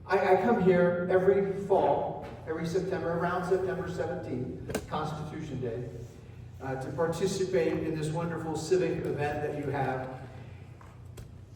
I come here every fall, every September, around September 17th, Constitution Day, to participate in this wonderful civic event that you have.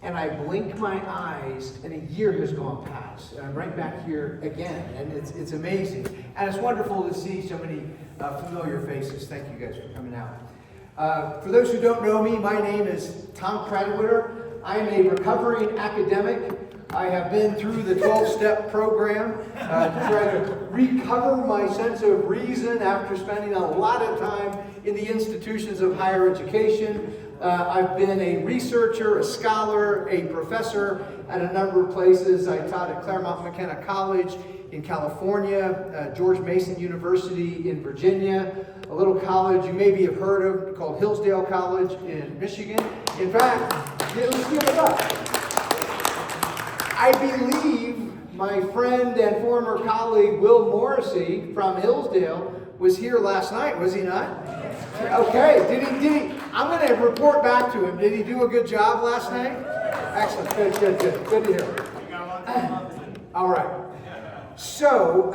And I blink my eyes, and a year has gone past. And I'm right back here again, and it's amazing. And it's wonderful to see so many familiar faces. Thank you guys for coming out. For those who don't know me, my name is Tom Krannawitter. I am a recovering academic. I have been through the 12-step program to try to recover my sense of reason after spending a lot of time in the institutions of higher education. I've been a researcher, a scholar, a professor at a number of places. I taught at Claremont McKenna College in California, George Mason University in Virginia, a little college you maybe have heard of called Hillsdale College in Michigan. In fact, let's give it up. I believe my friend and former colleague Will Morrissey from Hillsdale was here last night, was he not? Okay, did he? I'm going to report back to him. Did he do a good job last night? Excellent, good to hear. All right. So,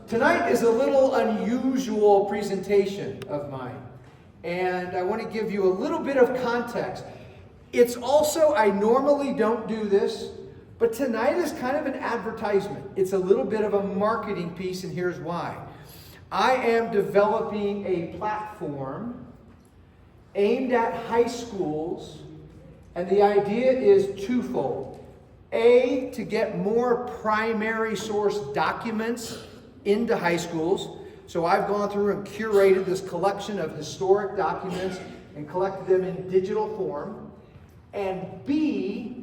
tonight is a little unusual presentation of mine. And I want to give you a little bit of context. It's also, I normally don't do this, but tonight is kind of an advertisement. It's a little bit of a marketing piece, and here's why. I am developing a platform aimed at high schools, and the idea is twofold. A, to get more primary source documents into high schools. So I've gone through and curated this collection of historic documents and collected them in digital form. And B,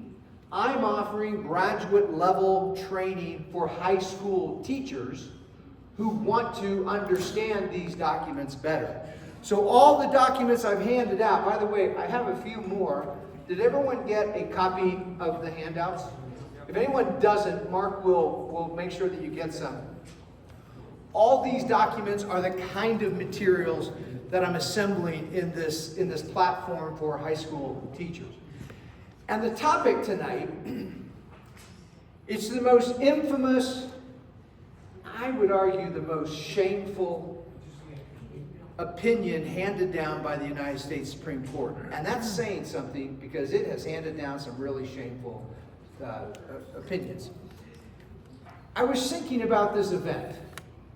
I'm offering graduate level training for high school teachers who want to understand these documents better. So all the documents I've handed out, by the way, I have a few more. Did everyone get a copy of the handouts? If anyone doesn't, Mark will make sure that you get some. All these documents are the kind of materials that I'm assembling in this platform for high school teachers. And the topic tonight, it's the most infamous, I would argue the most shameful opinion handed down by the United States Supreme Court. And that's saying something because it has handed down some really shameful opinions. I was thinking about this event.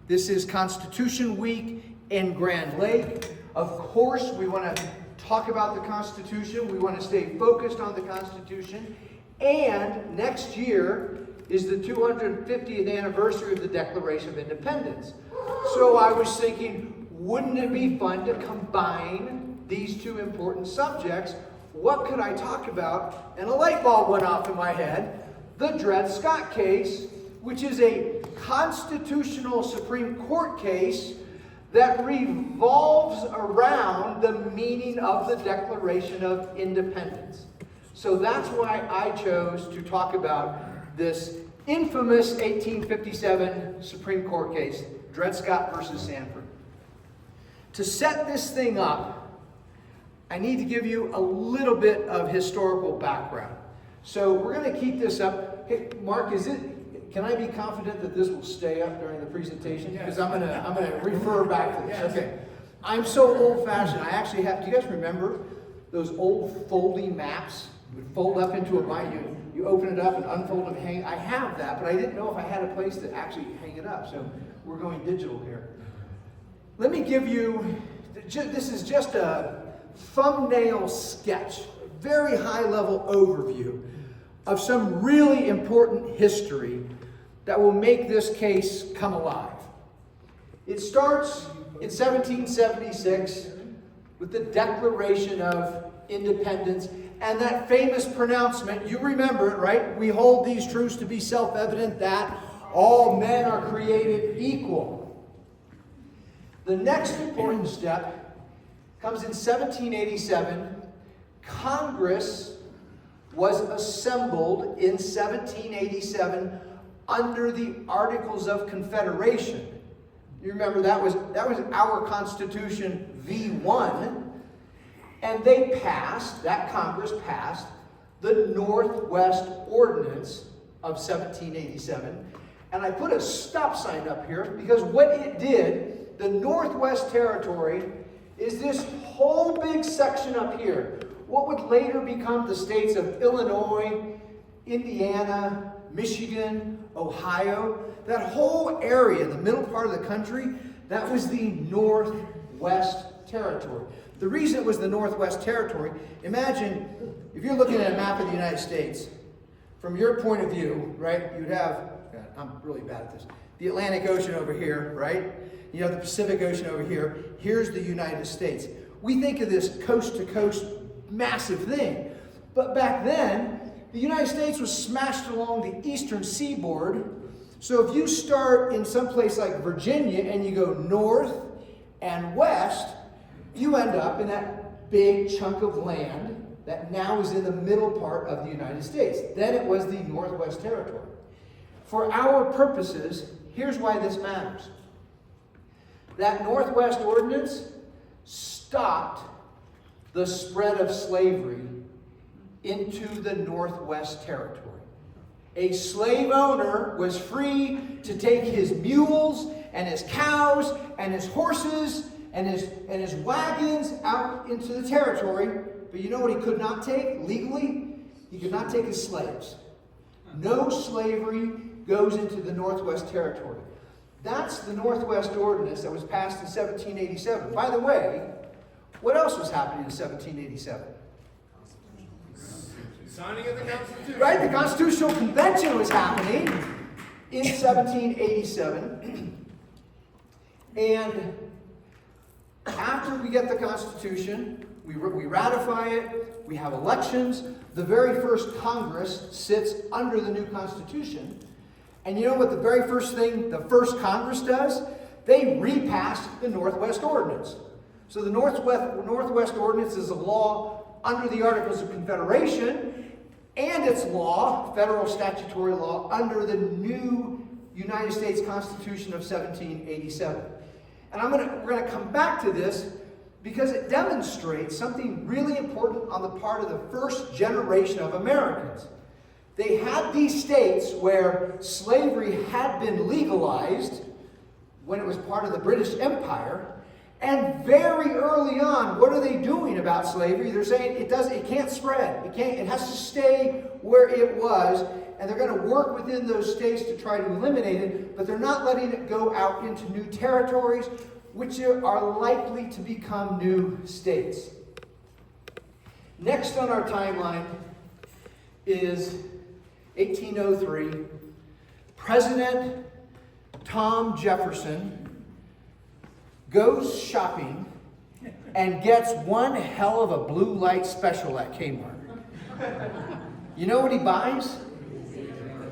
This is Constitution Week in Grand Lake. Of course, we want to talk about the Constitution. We want to stay focused on the Constitution. And next year is the 250th anniversary of the Declaration of Independence. So I was thinking, wouldn't it be fun to combine these two important subjects? What could I talk about? And a light bulb went off in my head. The Dred Scott case, which is a constitutional Supreme Court case that revolves around the meaning of the Declaration of Independence. So that's why I chose to talk about this infamous 1857 Supreme Court case, Dred Scott versus Sanford. To set this thing up, I need to give you a little bit of historical background. So we're going to keep this up. Hey, Mark, can I be confident that this will stay up during the presentation? Because I'm gonna refer back to this. Okay. I'm so old-fashioned. I actually have. Do you guys remember those old folding maps? You would fold up into a bind. You open it up and unfold and hang. I have that, but I didn't know if I had a place to actually hang it up. So we're going digital here. Let me give you. This is just a thumbnail sketch, a very high-level overview of some really important history that will make this case come alive. It starts in 1776 with the Declaration of Independence and that famous pronouncement. You remember it, right? We hold these truths to be self-evident that all men are created equal. The next important step comes in 1787. Congress was assembled in 1787 under the Articles of Confederation. You remember that was our Constitution V1, and that Congress passed the Northwest Ordinance of 1787. And I put a stop sign up here because what it did, the Northwest Territory, is this whole big section up here. What would later become the states of Illinois, Indiana, Michigan, Ohio. That whole area, the middle part of the country, that was the Northwest Territory. The reason it was the Northwest Territory, imagine if you're looking at a map of the United States, from your point of view, right, you'd have, God, I'm really bad at this, the Atlantic Ocean over here, right? You have the Pacific Ocean over here. Here's the United States. We think of this coast-to-coast massive thing. But back then, the United States was smashed along the eastern seaboard. So if you start in some place like Virginia and you go north and west, you end up in that big chunk of land that now is in the middle part of the United States. Then it was the Northwest Territory. For our purposes, here's why this matters. That Northwest Ordinance stopped the spread of slavery into the Northwest Territory. A slave owner was free to take his mules and his cows and his horses and his wagons out into the territory, but you know what he could not take legally? He could not take his slaves. No slavery goes into the Northwest Territory. That's the Northwest Ordinance that was passed in 1787. By the way, what else was happening in 1787? Signing of the Constitution. Right, the Constitutional Convention was happening in 1787. And after we get the Constitution, we ratify it, we have elections. The very first Congress sits under the new Constitution. And you know what the very first thing the first Congress does? They repass the Northwest Ordinance. So the Northwest Ordinance is a law under the Articles of Confederation, and it's law, federal statutory law, under the new United States Constitution of 1787. And we're going to come back to this because it demonstrates something really important on the part of the first generation of Americans. They had these states where slavery had been legalized when it was part of the British Empire. And very early on, what are they doing about slavery? They're saying it can't spread. It has to stay where it was. And they're going to work within those states to try to eliminate it, but they're not letting it go out into new territories, which are likely to become new states. Next on our timeline is 1803. President Tom Jefferson goes shopping and gets one hell of a blue light special at Kmart. You know what he buys?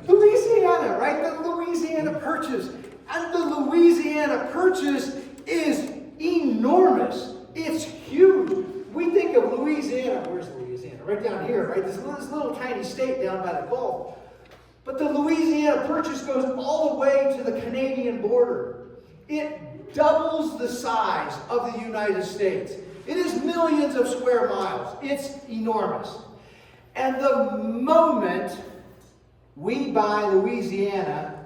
Louisiana, right? The Louisiana Purchase. And the Louisiana Purchase is enormous. It's huge. We think of Louisiana, where's Louisiana? Right down here, right? This little tiny state down by the Gulf. But the Louisiana Purchase goes all the way to the Canadian border. It doubles the size of the United States. It is millions of square miles. It's enormous. And the moment we buy Louisiana,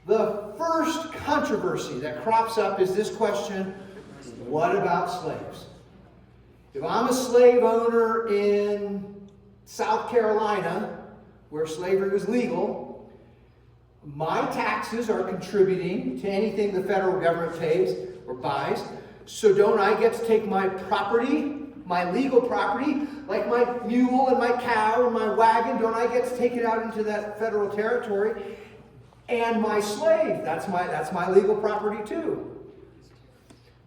the first controversy that crops up is this question: what about slaves? If I'm a slave owner in South Carolina, where slavery was legal, my taxes are contributing to anything the federal government pays or buys. So don't I get to take my property, my legal property, like my mule and my cow and my wagon, don't I get to take it out into that federal territory? And my slave, that's my legal property too.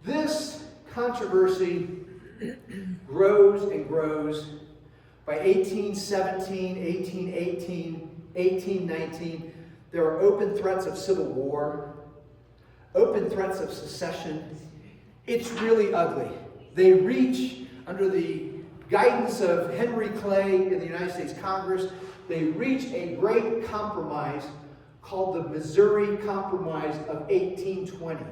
This controversy grows and grows. By 1817, 1818, 1819, there are open threats of civil war, open threats of secession. It's really ugly. They reach, under the guidance of Henry Clay in the United States Congress, they reach a great compromise called the Missouri Compromise of 1820.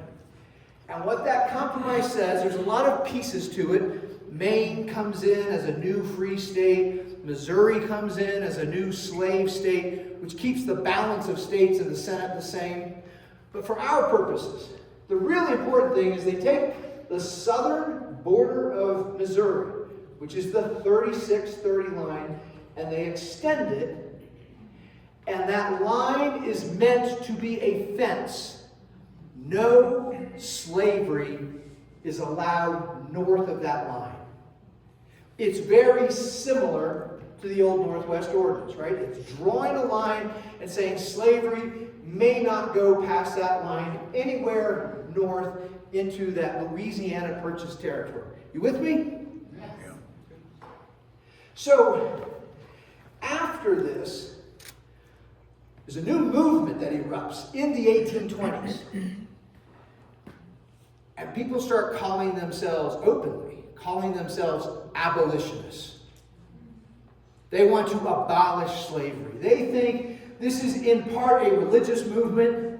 And what that compromise says, there's a lot of pieces to it. Maine comes in as a new free state. Missouri comes in as a new slave state, which keeps the balance of states in the Senate the same. But for our purposes, the really important thing is they take the southern border of Missouri, which is the 3630 line, and they extend it. And that line is meant to be a fence. No slavery is allowed north of that line. It's very similar to the old Northwest Ordinance, right? It's drawing a line and saying slavery may not go past that line anywhere north into that Louisiana Purchase territory. You with me? Yeah. So, after this, there's a new movement that erupts in the 1820s. And people start calling themselves abolitionists. They want to abolish slavery. They think this is in part a religious movement.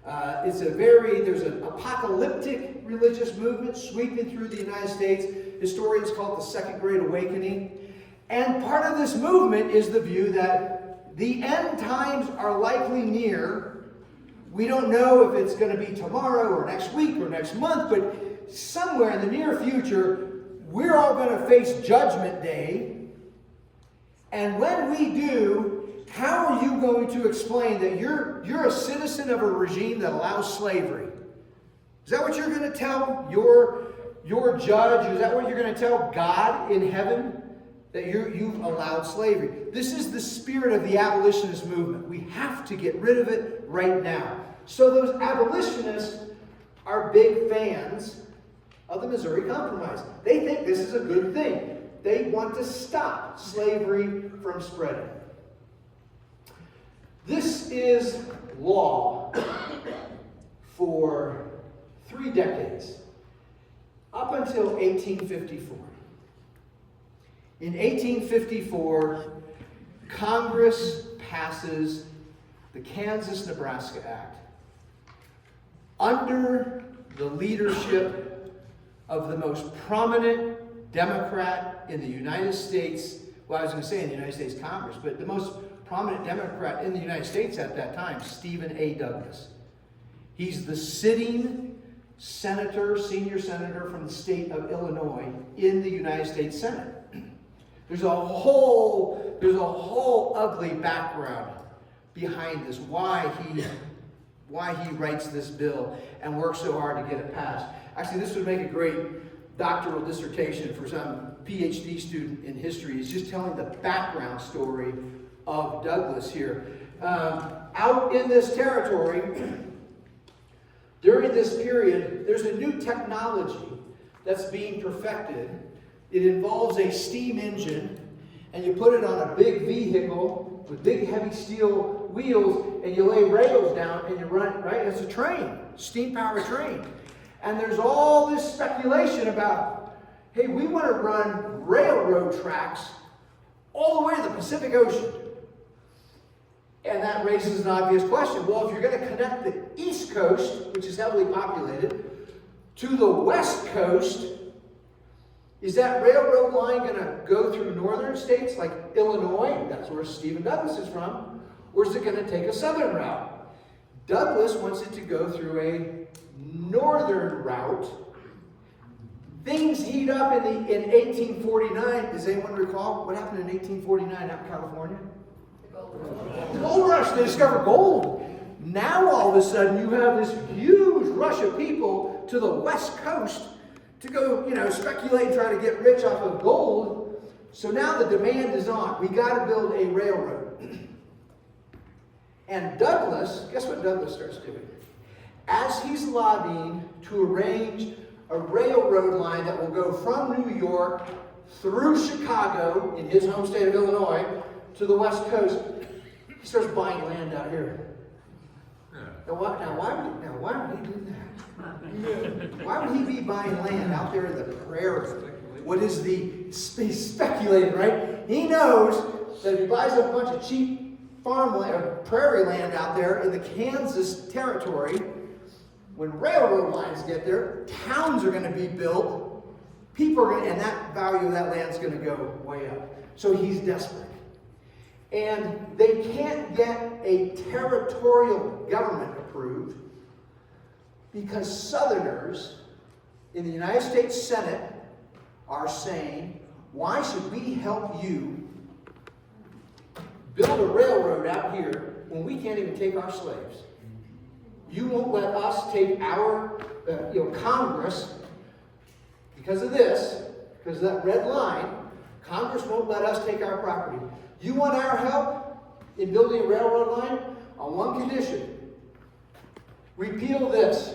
There's an apocalyptic religious movement sweeping through the United States. Historians call it the Second Great Awakening. And part of this movement is the view that the end times are likely near. We don't know if it's going to be tomorrow or next week or next month, but somewhere in the near future, we're all going to face Judgment Day. And when we do, how are you going to explain that you're a citizen of a regime that allows slavery? Is that what you're going to tell your judge? Is that what you're going to tell God in heaven? That you've allowed slavery? This is the spirit of the abolitionist movement. We have to get rid of it right now. So those abolitionists are big fans of the Missouri Compromise. They think this is a good thing. They want to stop slavery from spreading. This is law for 3 decades, up until 1854. In 1854, Congress passes the Kansas-Nebraska Act under the leadership of the most prominent Democrat in the United States. Well, I was going to say in the United States Congress, but the most prominent Democrat in the United States at that time, Stephen A. Douglas. He's the sitting senior senator from the state of Illinois in the United States Senate. There's a whole ugly background behind this, why he writes this bill and works so hard to get it passed. Actually, this would make a great doctoral dissertation for some Ph.D. student in history, is just telling the background story of Douglas here. Out in this territory, during this period, there's a new technology that's being perfected. It involves a steam engine, and you put it on a big vehicle with big heavy steel wheels, and you lay rails down and you run it, right? It's a train, steam-powered train. And there's all this speculation about, hey, we want to run railroad tracks all the way to the Pacific Ocean. And that raises an obvious question. Well, if you're going to connect the East Coast, which is heavily populated, to the West Coast, is that railroad line going to go through northern states like Illinois? That's where Stephen Douglas is from. Or is it going to take a southern route? Douglas wants it to go through a northern route. Things heat up in 1849. Does anyone recall what happened in 1849 out in California? The gold rush. They discovered gold. Now all of a sudden you have this huge rush of people to the West Coast to go, speculate and try to get rich off of gold. So now the demand is on. We got to build a railroad. And Douglas, guess what Douglas starts doing? As he's lobbying to arrange a railroad line that will go from New York through Chicago, in his home state of Illinois, to the West Coast, he starts buying land out here. Now why would he do that? Why would he be buying land out there in the prairie? What is he's speculating, right? He knows that if he buys a bunch of cheap farmland or prairie land out there in the Kansas territory, when railroad lines get there, towns are going to be built, and that value of that land is going to go way up. So he's desperate. And they can't get a territorial government approved because Southerners in the United States Senate are saying, why should we help you build a railroad out here when we can't even take our slaves? You won't let us take our Congress because of this, because of that red line. Congress won't let us take our property. You want our help in building a railroad line? On one condition. Repeal this.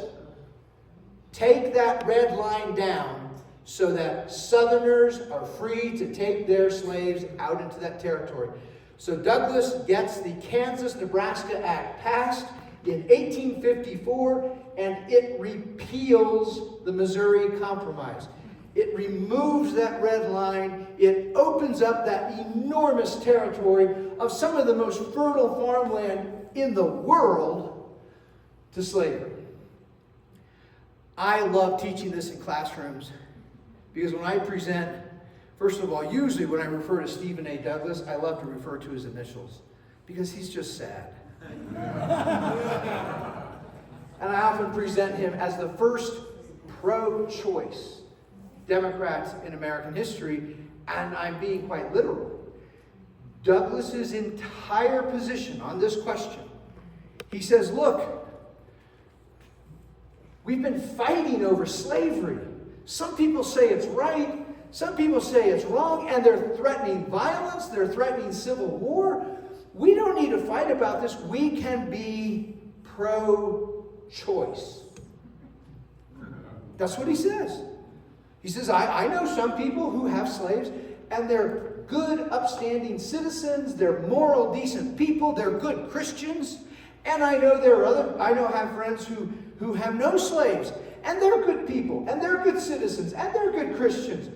Take that red line down so that Southerners are free to take their slaves out into that territory. So Douglas gets the Kansas-Nebraska Act passed in 1854, and it repeals the Missouri Compromise. It removes that red line. It opens up that enormous territory of some of the most fertile farmland in the world to slavery. I love teaching this in classrooms because when I present, first of all, usually when I refer to Stephen A. Douglas, I love to refer to his initials because he's just sad. And I often present him as the first pro-choice Democrat in American history, and I'm being quite literal. Douglas's entire position on this question, he says, look, we've been fighting over slavery. Some people say it's right, some people say it's wrong, and they're threatening violence, they're threatening civil war. We don't need to fight about this. We can be pro-choice. That's what he says. He says, I know some people who have slaves, and they're good, upstanding citizens, they're moral, decent people, they're good Christians, and I know I have friends who have no slaves, and they're good people, and they're good citizens, and they're good Christians.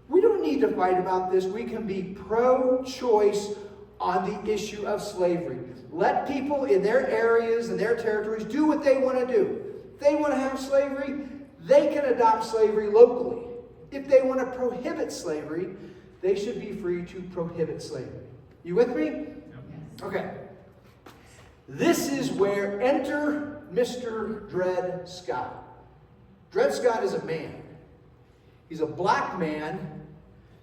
We don't need to fight about this. We can be pro-choice on the issue of slavery. Let people in their areas and their territories do what they want to do. If they want to have slavery, they can adopt slavery locally. If they want to prohibit slavery, they should be free to prohibit slavery. You with me? Yes. Okay. This is where enter Mr. Dred Scott. Dred Scott is a man. He's a black man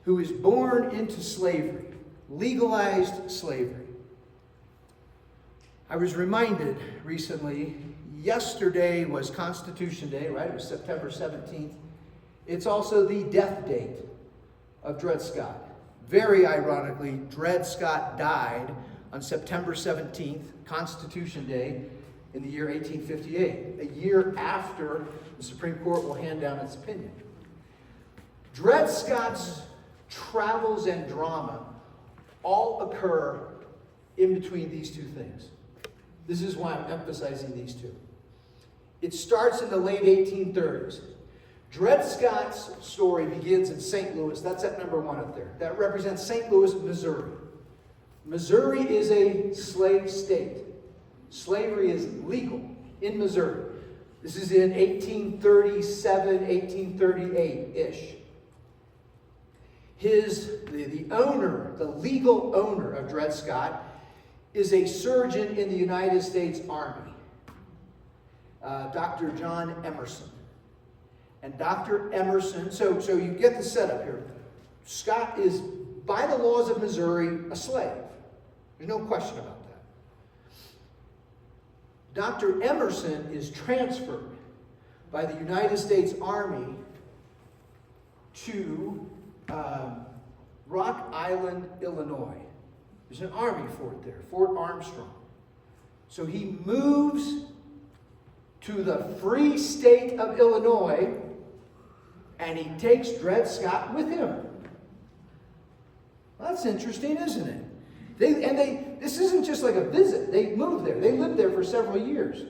who is born into slavery, legalized slavery. I was reminded recently, yesterday was Constitution Day, right? It was September 17th. It's also the death date of Dred Scott. Very ironically, Dred Scott died on September 17th, Constitution Day, in the year 1858, a year after the Supreme Court will hand down its opinion. Dred Scott's travels and drama all occur in between these two things. This is why I'm emphasizing these two. It starts in the late 1830s. Dred Scott's story begins in St. Louis. That's at number 1 up there. That represents St. Louis, Missouri. Missouri is a slave state. Slavery is legal in Missouri. This is in 1837, 1838-ish. The owner, the legal owner of Dred Scott, is a surgeon in the United States Army, Dr. John Emerson. And Dr. Emerson, so you get the setup here. Scott is, by the laws of Missouri, a slave. There's no question about that. Dr. Emerson is transferred by the United States Army to Rock Island, Illinois. There's an army fort there, Fort Armstrong. So he moves to the free state of Illinois, and he takes Dred Scott with him. Well, that's interesting, isn't it? This isn't just like a visit. They moved there. They lived there for several years.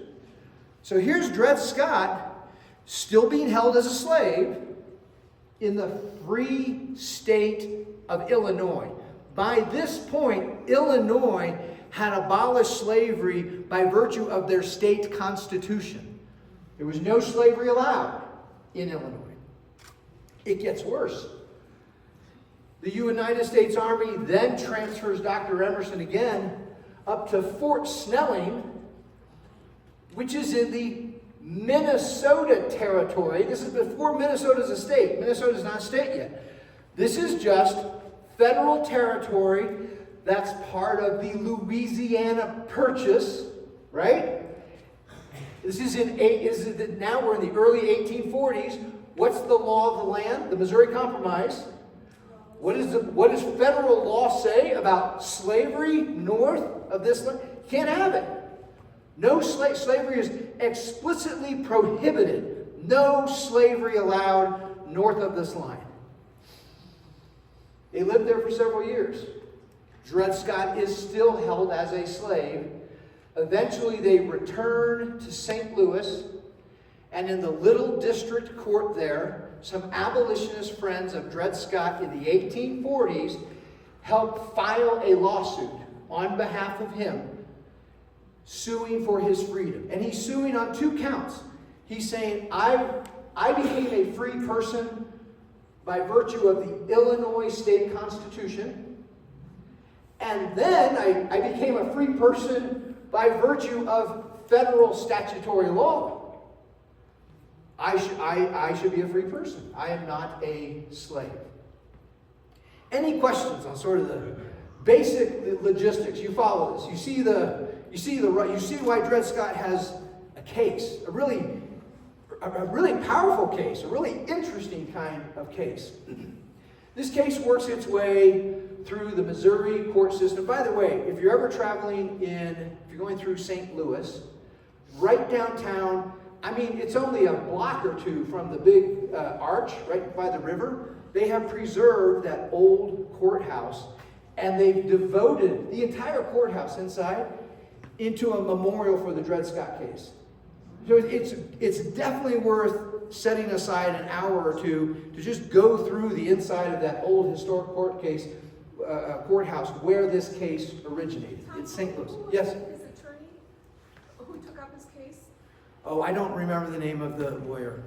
So here's Dred Scott still being held as a slave in the free state of Illinois. By this point, Illinois had abolished slavery by virtue of their state constitution. There was no slavery allowed in Illinois. It gets worse. The United States Army then transfers Dr. Emerson again up to Fort Snelling, which is in the Minnesota territory. This is before Minnesota's a state. Minnesota's not a state yet. This is just federal territory that's part of the Louisiana Purchase, right? This is now we're in the early 1840s. What's the law of the land? The Missouri Compromise. What does federal law say about slavery north of this line? Can't have it. No slavery is explicitly prohibited. No slavery allowed north of this line. They lived there for several years. Dred Scott is still held as a slave. Eventually they return to St. Louis, and in the little district court there, some abolitionist friends of Dred Scott in the 1840s helped file a lawsuit on behalf of him, suing for his freedom. And he's suing on 2 counts. He's saying, I became a free person by virtue of the Illinois state constitution, and then I became a free person by virtue of federal statutory law. I should be a free person. I am not a slave. Any questions on sort of the basic logistics? You follow this. You see why Dred Scott has a case, a really powerful case, a really interesting kind of case. This case works its way through the Missouri court system. By the way, if you're ever traveling if you're going through St. Louis, right downtown, it's only a block or 2 from the big arch right by the river. They have preserved that old courthouse, and they've devoted the entire courthouse inside into a memorial for the Dred Scott case. So it's definitely worth setting aside an hour or 2 to just go through the inside of that old historic courthouse where this case originated. It's St. Louis. Yes? His attorney who took up his case? Oh, I don't remember the name of the lawyer.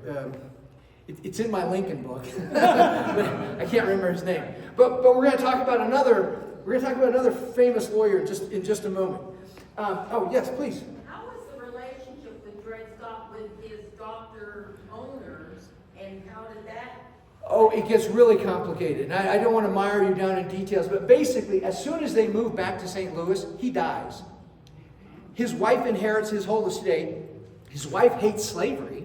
It's in my Lincoln book. I can't remember his name. But we're going to talk about another famous lawyer in just a moment. Oh yes, please. How was the relationship with Dred Scott with his doctor owners, and how did that? Oh, it gets really complicated. And I don't want to mire you down in details, but basically, as soon as they move back to St. Louis, he dies. His wife inherits his whole estate. His wife hates slavery.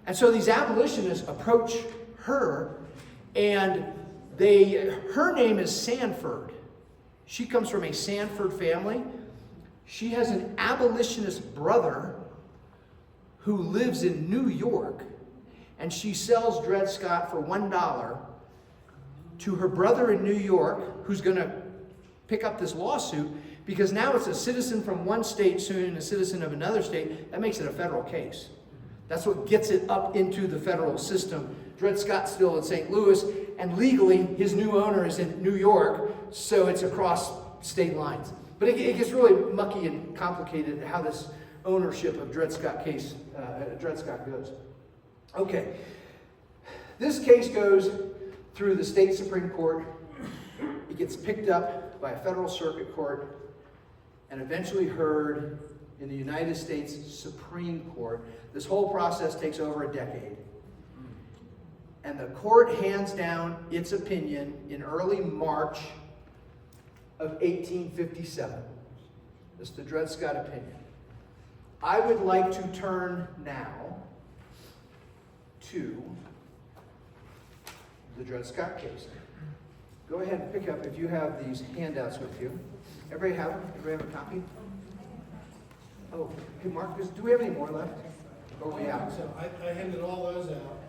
And so these abolitionists approach her, and her name is Sanford. She comes from a Sanford family. She has an abolitionist brother who lives in New York, and she sells Dred Scott for $1 to her brother in New York, who's going to pick up this lawsuit, because now it's a citizen from one state suing a citizen of another state. That makes it a federal case. That's what gets it up into the federal system. Dred Scott's still in St. Louis, and legally his new owner is in New York, so it's across state lines. But it gets really mucky and complicated how this ownership of Dred Scott goes. Okay, this case goes through the state Supreme Court. It gets picked up by a federal circuit court and eventually heard in the United States Supreme Court. This whole process takes over a decade. And the court hands down its opinion in early March of 1857. This is the Dred Scott opinion. I would like to turn now to the Dred Scott case. Go ahead and pick up if you have these handouts with you. Everybody have them? Everybody have a copy? Oh, hey Mark, do we have any more left? Oh, yeah. So I handed all those out.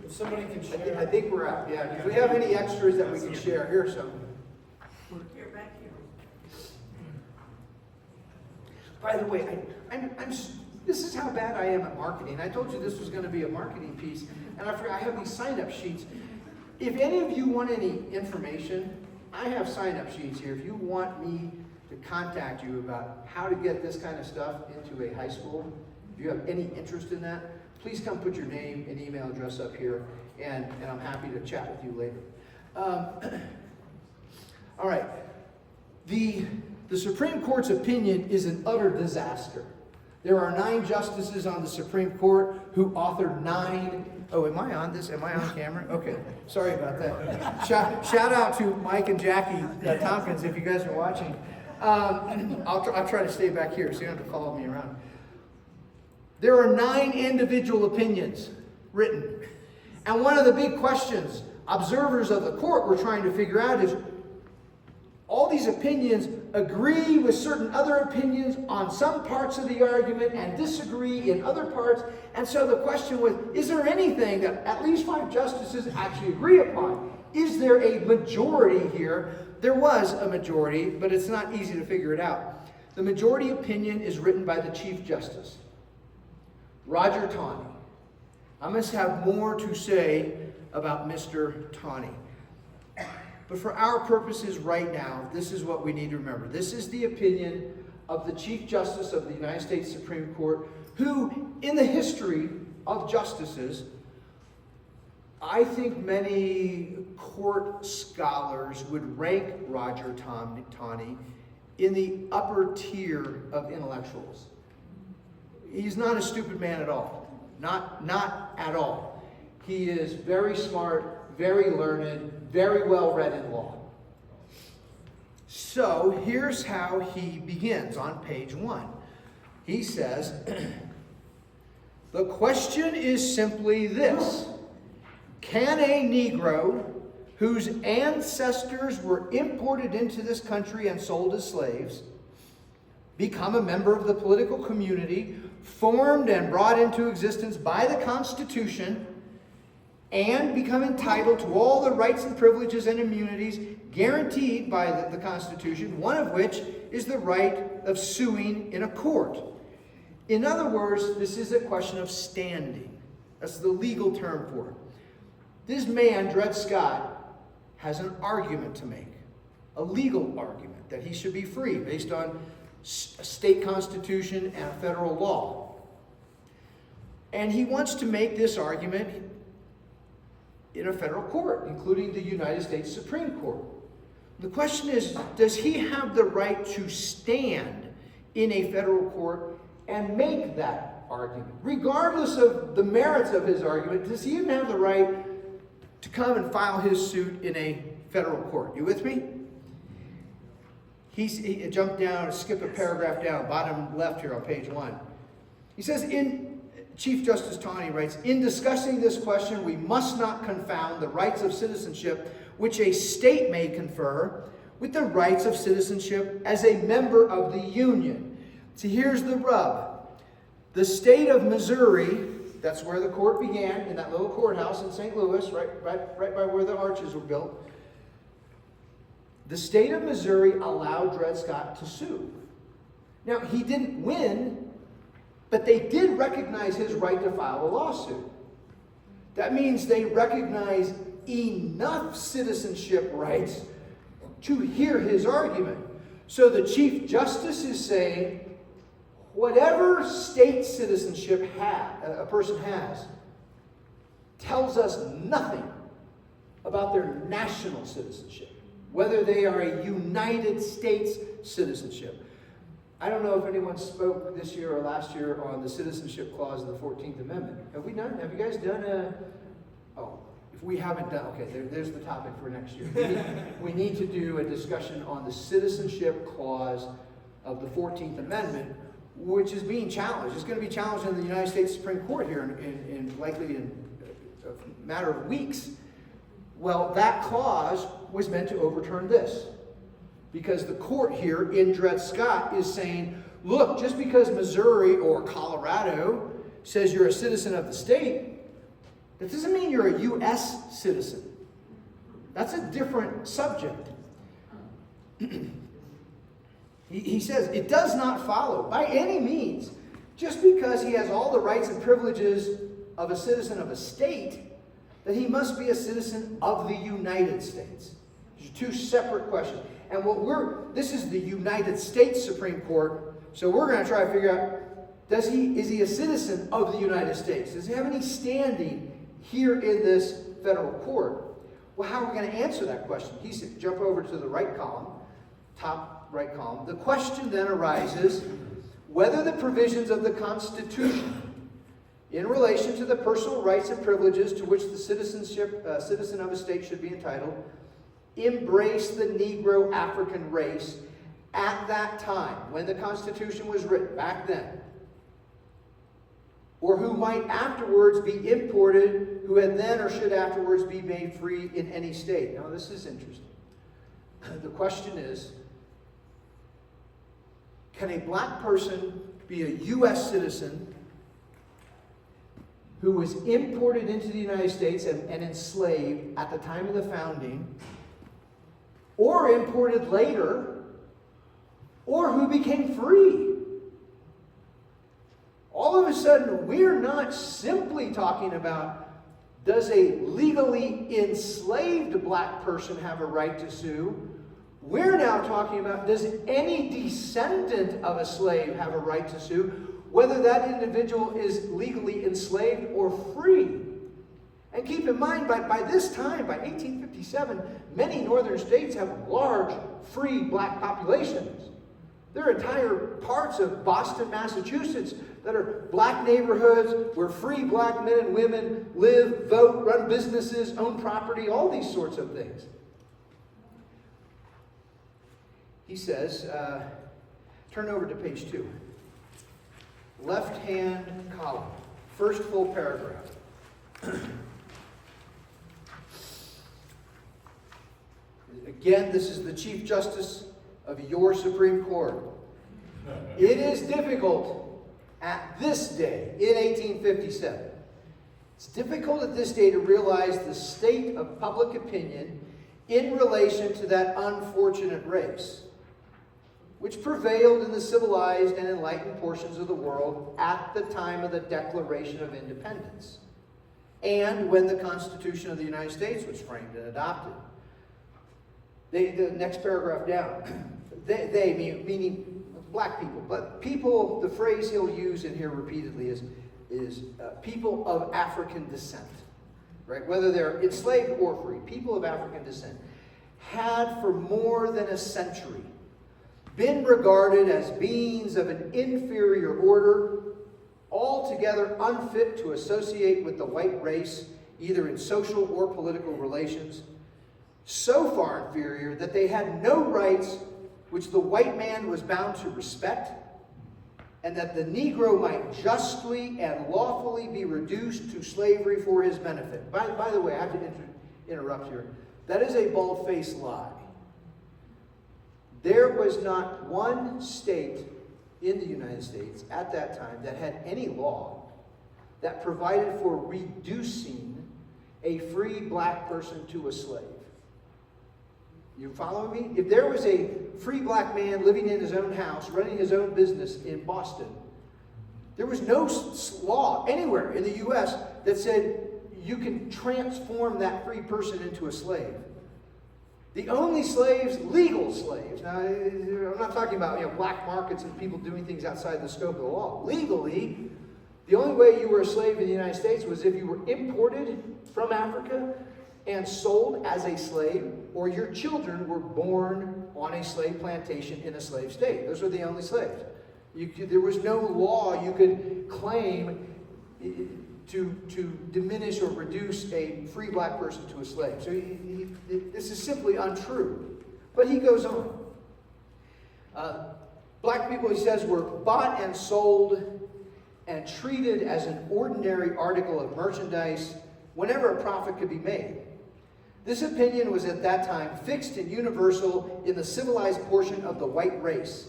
If somebody can share. I think we're out, yeah. If we have any extras that we can share, here's some. Here, back here. By the way, this is how bad I am at marketing. I told you this was going to be a marketing piece, and I have these sign-up sheets. If any of you want any information, I have sign-up sheets here. If you want me to contact you about how to get this kind of stuff into a high school, if you have any interest in that, please come put your name and email address up here, and I'm happy to chat with you later. All right. The Supreme Court's opinion is an utter disaster. There are 9 justices on the Supreme Court who authored 9. Oh, am I on this? Am I on camera? Okay. Sorry about that. Shout out to Mike and Jackie Tompkins if you guys are watching. I'll try to stay back here so you don't have to follow me around. There are 9 individual opinions written. And one of the big questions observers of the court were trying to figure out is, all these opinions agree with certain other opinions on some parts of the argument and disagree in other parts. And so the question was, is there anything that at least 5 justices actually agree upon? Is there a majority here? There was a majority, but it's not easy to figure it out. The majority opinion is written by the Chief Justice, Roger Taney. I must have more to say about Mr. Taney. But for our purposes right now, this is what we need to remember. This is the opinion of the Chief Justice of the United States Supreme Court, who, in the history of justices, I think many court scholars would rank Roger Taney in the upper tier of intellectuals. He's not a stupid man at all. Not at all. He is very smart, very learned, very well read in law. So here's how he begins on page 1. He says, the question is simply this: can a Negro whose ancestors were imported into this country and sold as slaves become a member of the political community formed and brought into existence by the Constitution and become entitled to all the rights and privileges and immunities guaranteed by the Constitution, one of which is the right of suing in a court? In other words, this is a question of standing. That's the legal term for it. This man, Dred Scott, has an argument to make, a legal argument, that he should be free based on a state constitution and a federal law. And he wants to make this argument in a federal court, including the United States Supreme Court. The question is, does he have the right to stand in a federal court and make that argument? Regardless of the merits of his argument, does he even have the right to come and file his suit in a federal court? You with me? He jumped down, skip a paragraph down, bottom left here on page 1. He says, Chief Justice Taney writes, in discussing this question, we must not confound the rights of citizenship which a state may confer with the rights of citizenship as a member of the Union. See, here's the rub. The state of Missouri, that's where the court began, in that little courthouse in St. Louis, right by where the arches were built. The state of Missouri allowed Dred Scott to sue. Now, he didn't win, but they did recognize his right to file a lawsuit. That means they recognize enough citizenship rights to hear his argument. So the Chief Justice is saying, whatever state citizenship a person has tells us nothing about their national citizenship, whether they are a United States citizenship. I don't know if anyone spoke this year or last year on the citizenship clause of the 14th Amendment. Have you guys done if we haven't done, okay, there's the topic for next year. We need to do a discussion on the citizenship clause of the 14th Amendment, which is being challenged. It's going to be challenged in the United States Supreme Court here in likely in a matter of weeks. Well, that clause was meant to overturn this. Because the court here in Dred Scott is saying, look, just because Missouri or Colorado says you're a citizen of the state, that doesn't mean you're a U.S. citizen. That's a different subject. He says, it does not follow by any means, just because he has all the rights and privileges of a citizen of a state, that he must be a citizen of the United States. These are 2 separate questions. And this is the United States Supreme Court, so we're going to try to figure out, is he a citizen of the United States? Does he have any standing here in this federal court? Well, how are we going to answer that question? He said, jump over to the right column, top right column. The question then arises whether the provisions of the Constitution in relation to the personal rights and privileges to which the citizen of a state should be entitled embrace the Negro African race at that time, when the Constitution was written, back then, or who might afterwards be imported, who had then or should afterwards be made free in any state. Now, this is interesting. The question is, can a black person be a U.S. citizen who was imported into the United States and enslaved at the time of the founding, or imported later, or who became free? All of a sudden, we're not simply talking about, does a legally enslaved black person have a right to sue? We're now talking about, does any descendant of a slave have a right to sue, whether that individual is legally enslaved or free? And keep in mind, by this time, by 1857, many northern states have large free black populations. There are entire parts of Boston, Massachusetts that are black neighborhoods where free black men and women live, vote, run businesses, own property, all these sorts of things. He says, turn over to page 2. Left-hand column, first full paragraph. Again, this is the Chief Justice of your Supreme Court. It is difficult at this day, in 1857, it's difficult at this day to realize the state of public opinion in relation to that unfortunate race, which prevailed in the civilized and enlightened portions of the world at the time of the Declaration of Independence, and when the Constitution of the United States was framed and adopted. The next paragraph down, they meaning black people, but people, the phrase he'll use in here repeatedly is people of African descent, right? Whether they're enslaved or free, people of African descent had for more than a century been regarded as beings of an inferior order, altogether unfit to associate with the white race, either in social or political relations, so far inferior that they had no rights which the white man was bound to respect, and that the Negro might justly and lawfully be reduced to slavery for his benefit. By the way, I have to interrupt here. That is a bald-faced lie. There was not one state in the United States at that time that had any law that provided for reducing a free black person to a slave. You follow me? If there was a free black man living in his own house, running his own business in Boston, there was no law anywhere in the U.S. that said you can transform that free person into a slave. The only slaves, legal slaves, now I'm not talking about black markets and people doing things outside the scope of the law. Legally, the only way you were a slave in the United States was if you were imported from Africa and sold as a slave, or your children were born on a slave plantation in a slave state. Those were the only slaves. There was no law you could claim to diminish or reduce a free black person to a slave. So this is simply untrue. But he goes on. Black people, he says, were bought and sold and treated as an ordinary article of merchandise whenever a profit could be made. This opinion was at that time fixed and universal in the civilized portion of the white race.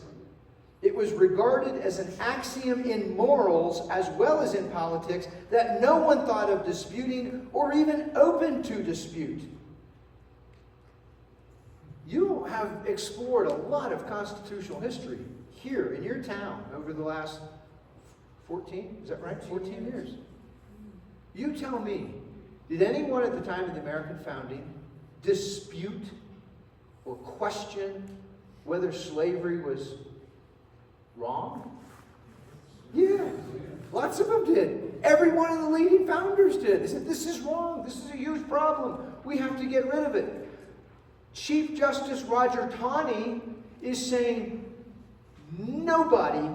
It was regarded as an axiom in morals as well as in politics that no one thought of disputing or even open to dispute. You have explored a lot of constitutional history here in your town over the last 14, is that right? 14 years. You tell me, did anyone at the time of the American founding dispute or question whether slavery was wrong? Yeah. Lots of them did. Every one of the leading founders did. They said, this is wrong. This is a huge problem. We have to get rid of it. Chief Justice Roger Taney is saying nobody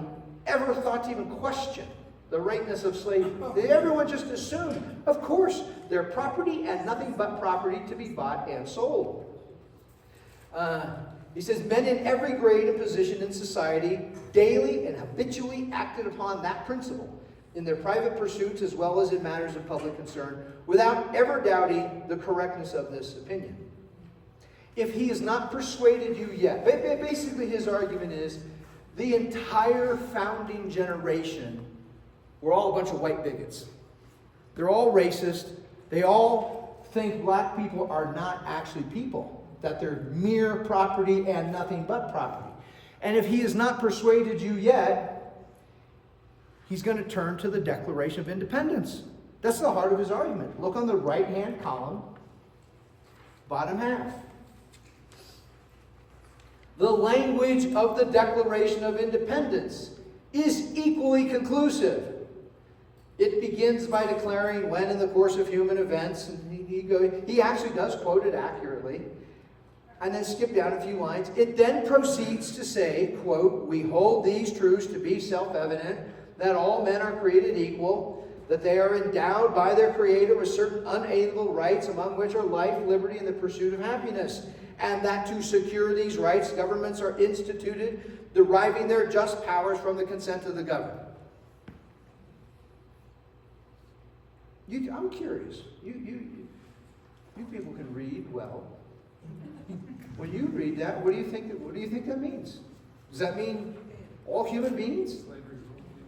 ever thought to even question the rightness of slavery. Everyone just assumed, of course, they're property and nothing but property to be bought and sold. He says, men in every grade and position in society daily and habitually acted upon that principle in their private pursuits as well as in matters of public concern, without ever doubting the correctness of this opinion. If he has not persuaded you yet, basically his argument is, the entire founding generation were all a bunch of white bigots. They're all racist. They all think black people are not actually people, that they're mere property and nothing but property. And if he has not persuaded you yet, he's going to turn to the Declaration of Independence. That's the heart of his argument. Look on the right-hand column, bottom half. The language of the Declaration of Independence is equally conclusive. It begins by declaring when in the course of human events, and he actually does quote it accurately, and then skip down a few lines. It then proceeds to say, quote, we hold these truths to be self-evident, that all men are created equal, that they are endowed by their Creator with certain unalienable rights, among which are life, liberty, and the pursuit of happiness, and that to secure these rights, governments are instituted, deriving their just powers from the consent of the governed. I'm curious. You people can read well. When you read that, what do you think that means? Does that mean all human beings?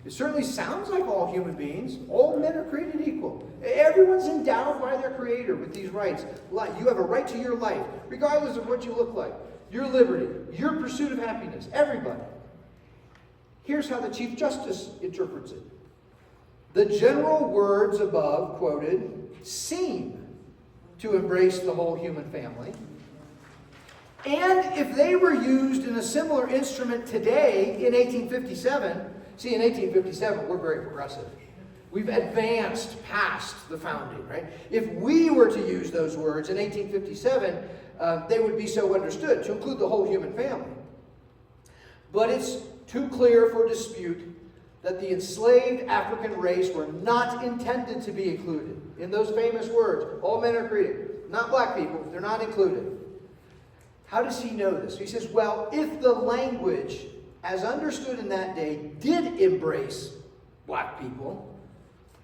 It certainly sounds like all human beings. All men are created equal. Everyone's endowed by their Creator with these rights. You have a right to your life, regardless of what you look like. Your liberty, your pursuit of happiness, everybody. Here's how the Chief Justice interprets it. The general words above quoted seem to embrace the whole human family. And if they were used in a similar instrument today in 1857, see, in 1857, we're very progressive. We've advanced past the founding, right? If we were to use those words in 1857, they would be so understood to include the whole human family. But it's too clear for dispute that the enslaved African race were not intended to be included in those famous words. All men are created. Not black people. They're not included. How does he know this? He says, well, if the language as understood in that day did embrace black people,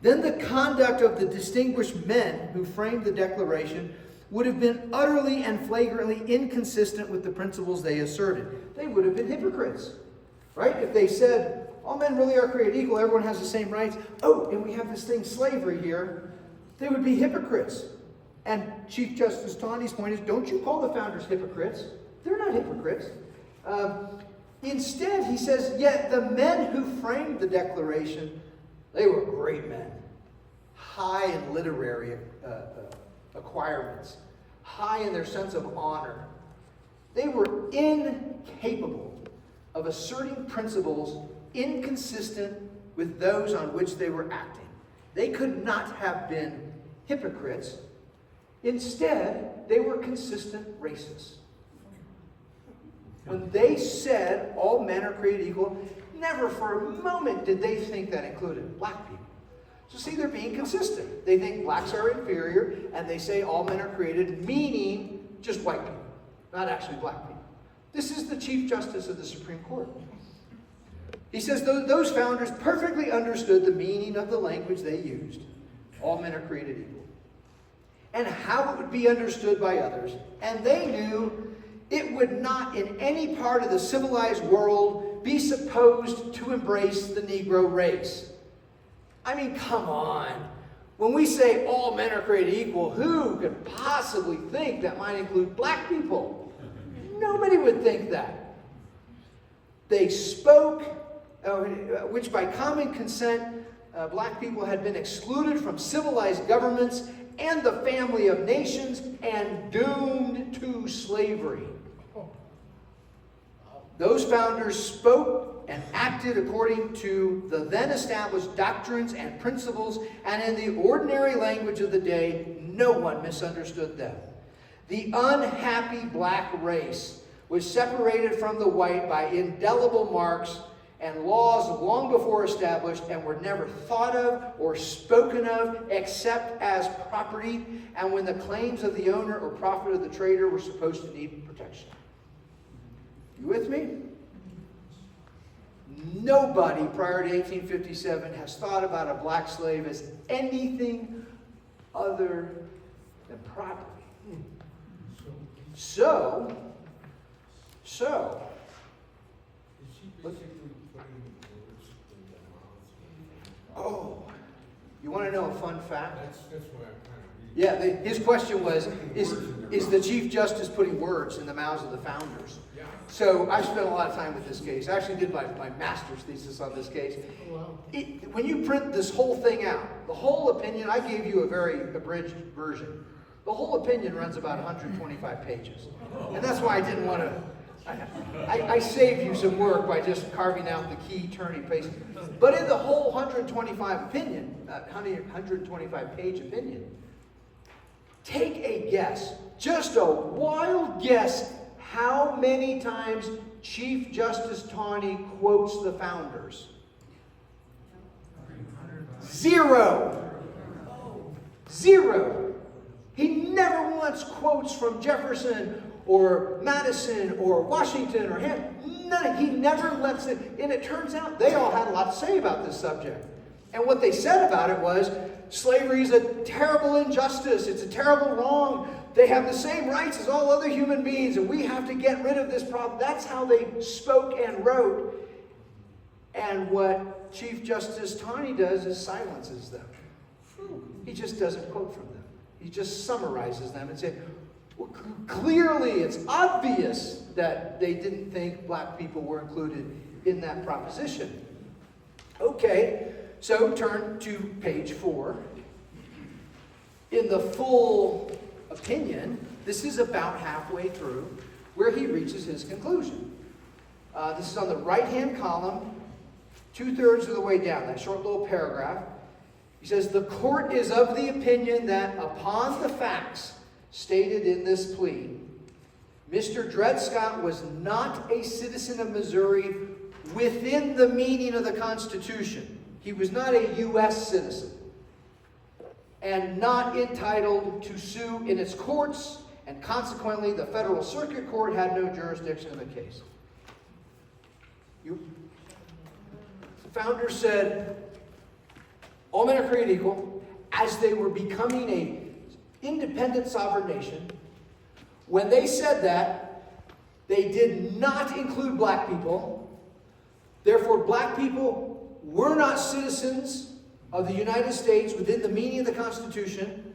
then the conduct of the distinguished men who framed the Declaration would have been utterly and flagrantly inconsistent with the principles they asserted. They would have been hypocrites, right? If they said, all men really are created equal, everyone has the same rights. Oh, and we have this thing, slavery here. They would be hypocrites. And Chief Justice Taney's point is, don't you call the founders hypocrites. They're not hypocrites. Instead, he says, yet the men who framed the Declaration, they were great men. High in literary acquirements. High in their sense of honor. They were incapable of asserting principles inconsistent with those on which they were acting. They could not have been hypocrites. Instead, they were consistent racists. When they said all men are created equal, never for a moment did they think that included black people. So see, they're being consistent. They think blacks are inferior, and they say all men are created, meaning just white people, not actually black people. This is the Chief Justice of the Supreme Court. He says those founders perfectly understood the meaning of the language they used. All men are created equal. And how it would be understood by others. And they knew it would not in any part of the civilized world be supposed to embrace the Negro race. I mean, come on. When we say all men are created equal, who could possibly think that might include black people? Nobody would think that. They spoke, which by common consent, black people had been excluded from civilized governments and the family of nations and doomed to slavery. Those founders spoke and acted according to the then established doctrines and principles, and in the ordinary language of the day, no one misunderstood them. The unhappy black race was separated from the white by indelible marks and laws long before established, and were never thought of or spoken of except as property, and when the claims of the owner or profit of the trader were supposed to need protection. You with me? Nobody prior to 1857 has thought about a black slave as anything other than property. So, oh, you want to know a fun fact? That's why I'm kind of reading. Yeah, his question was, is the Chief Justice putting words in the mouths of the founders? Yeah. So I spent a lot of time with this case. I actually did my master's thesis on this case. Oh, wow. When you print this whole thing out, the whole opinion, I gave you a very abridged version. The whole opinion runs about 125 pages. And that's why I didn't want to, I saved you some work by just carving out the key turning places. But in the whole 125 page opinion, take a guess, just a wild guess, how many times Chief Justice Taney quotes the founders? 0. 0. He never once quotes from Jefferson or Madison or Washington or him. None. He never lets it. And it turns out they all had a lot to say about this subject. And what they said about it was, slavery is a terrible injustice. It's a terrible wrong. They have the same rights as all other human beings, and we have to get rid of this problem. That's how they spoke and wrote. And what Chief Justice Taney does is silences them. He just doesn't quote from them. He just summarizes them and says, well, clearly it's obvious that they didn't think black people were included in that proposition. Okay, so turn to page 4. In the full opinion, this is about halfway through where he reaches his conclusion. This is on the right-hand column, 2/3 of the way down, that short little paragraph. He says, the court is of the opinion that upon the facts stated in this plea, Mr. Dred Scott was not a citizen of Missouri within the meaning of the Constitution. He was not a U.S. citizen and not entitled to sue in its courts, and consequently the Federal Circuit Court had no jurisdiction in the case. The founders said, all men are created equal. As they were becoming an independent sovereign nation, when they said that, they did not include black people. Therefore, black people were not citizens of the United States within the meaning of the Constitution.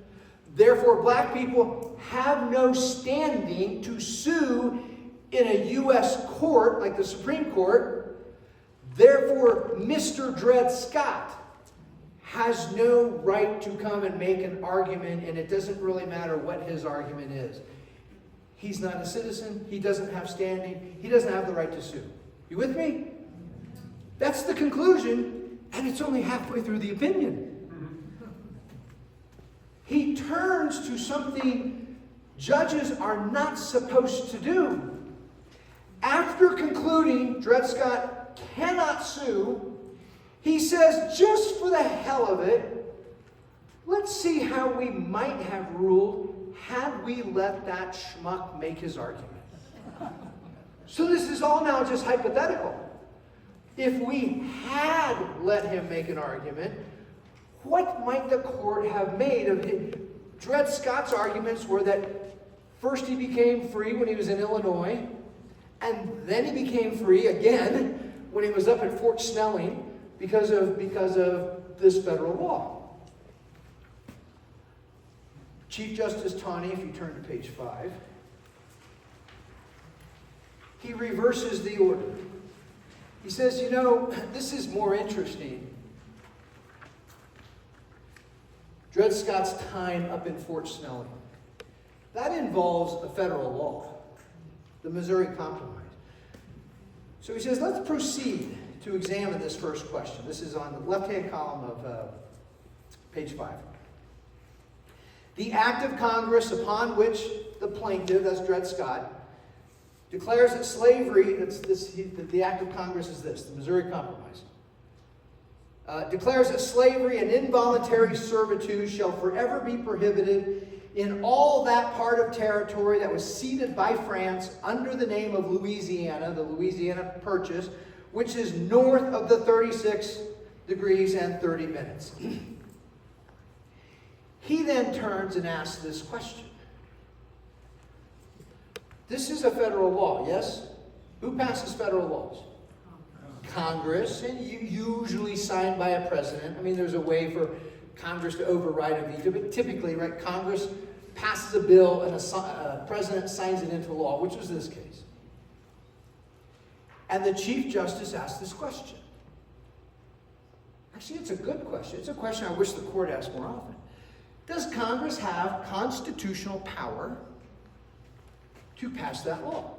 Therefore, black people have no standing to sue in a U.S. court like the Supreme Court. Therefore, Mr. Dred Scott has no right to come and make an argument, and it doesn't really matter what his argument is. He's not a citizen. He doesn't have standing. He doesn't have the right to sue. You with me? That's the conclusion, and it's only halfway through the opinion. He turns to something judges are not supposed to do. After concluding Dred Scott cannot sue, he says, just for the hell of it, let's see how we might have ruled had we let that schmuck make his argument. So this is all now just hypothetical. If we had let him make an argument, what might the court have made of it? Dred Scott's arguments were that first he became free when he was in Illinois, and then he became free again when he was up at Fort Snelling, because of this federal law. Chief Justice Taney, if you turn to page 5, he reverses the order. He says, you know, this is more interesting. Dred Scott's time up in Fort Snelling. That involves a federal law, the Missouri Compromise. So he says, let's proceed. to examine this first question. This is on the left-hand column of page 5. The act of Congress upon which the plaintiff, that's Dred Scott, declares that slavery, the act of Congress is this, the Missouri Compromise, declares that slavery and involuntary servitude shall forever be prohibited in all that part of territory that was ceded by France under the name of Louisiana, the Louisiana Purchase, which is north of the 36 degrees and 30 minutes. He then turns and asks this question. This is a federal law, yes? Who passes federal laws? Congress, and usually signed by a president. I mean, there's a way for Congress to override a veto, but typically, right, Congress passes a bill and a president signs it into law, which was this case. And the Chief Justice asked this question. Actually, it's a good question. It's a question I wish the court asked more often. Does Congress have constitutional power to pass that law?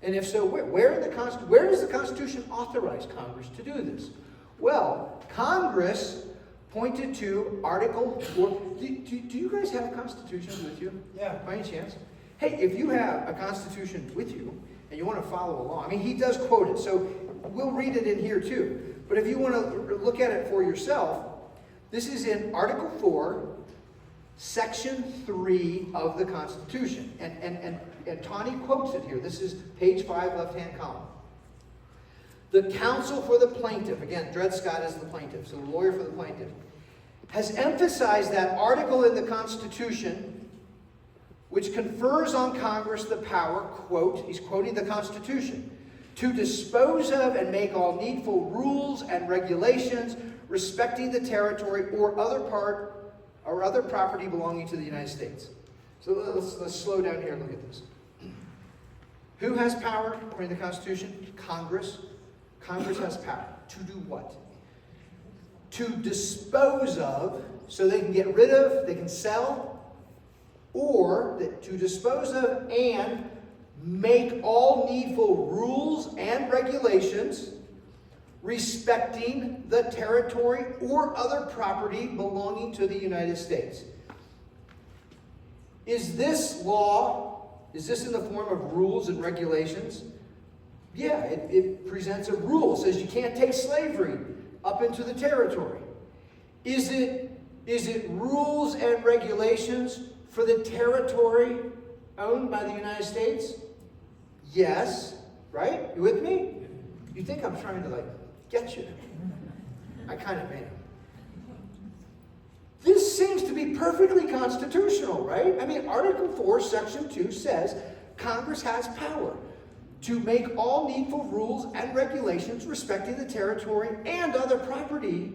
And if so, where does the Constitution authorize Congress to do this? Well, Congress pointed to Article 4. Do you guys have a Constitution with you? Yeah. By any chance? Hey, if you have a Constitution with you and you want to follow along, I mean, he does quote it, so we'll read it in here too. But if you want to look at it for yourself, this is in Article 4, Section 3 of the Constitution. And Tawny quotes it here. This is page 5, left-hand column. The counsel for the plaintiff, again, Dred Scott is the plaintiff, so the lawyer for the plaintiff, has emphasized that article in the Constitution which confers on Congress the power, quote, he's quoting the Constitution, to dispose of and make all needful rules and regulations respecting the territory or other property belonging to the United States. So let's slow down here and look at this. Who has power according to the Constitution? Congress. Congress has power. To do what? To dispose of, so they can get rid of, they can sell, or to dispose of and make all needful rules and regulations respecting the territory or other property belonging to the United States. Is this in the form of rules and regulations? Yeah, it presents a rule. It says you can't take slavery up into the territory. Is it rules and regulations for the territory owned by the United States? Yes. Right? You with me? You think I'm trying to get you. I kind of am. This seems to be perfectly constitutional, right? I mean, Article 4, Section 2 says Congress has power to make all needful rules and regulations respecting the territory and other property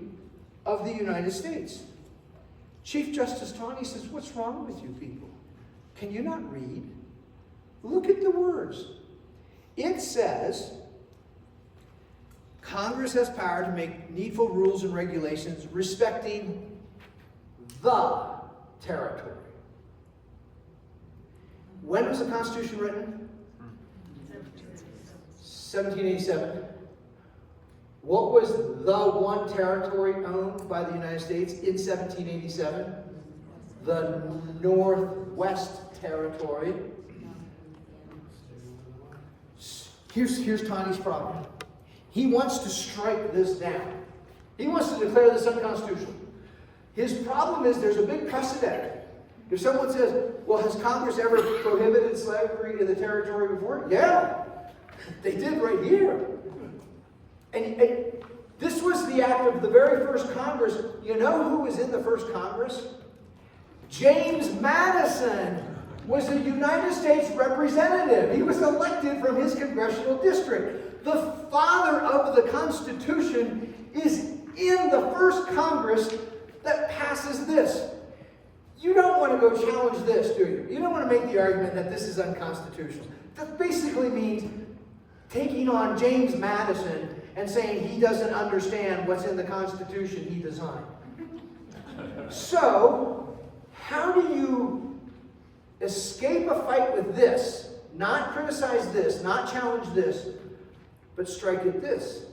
of the United States. Chief Justice Taney says, what's wrong with you people? Can you not read? Look at the words. It says, Congress has power to make needful rules and regulations respecting the territory. When was the Constitution written? 1787. What was the one territory owned by the United States in 1787? The Northwest Territory. Here's Tawny's problem. He wants to strike this down. He wants to declare this unconstitutional. His problem is there's a big precedent. If someone says, well, has Congress ever prohibited slavery in the territory before? Yeah, they did right here. And this was the act of the very first Congress. You know who was in the first Congress? James Madison was a United States representative. He was elected from his congressional district. The father of the Constitution is in the first Congress that passes this. You don't want to go challenge this, do you? You don't want to make the argument that this is unconstitutional. That basically means taking on James Madison and saying he doesn't understand what's in the Constitution he designed. So, how do you escape a fight with this, not criticize this, not challenge this, but strike at this?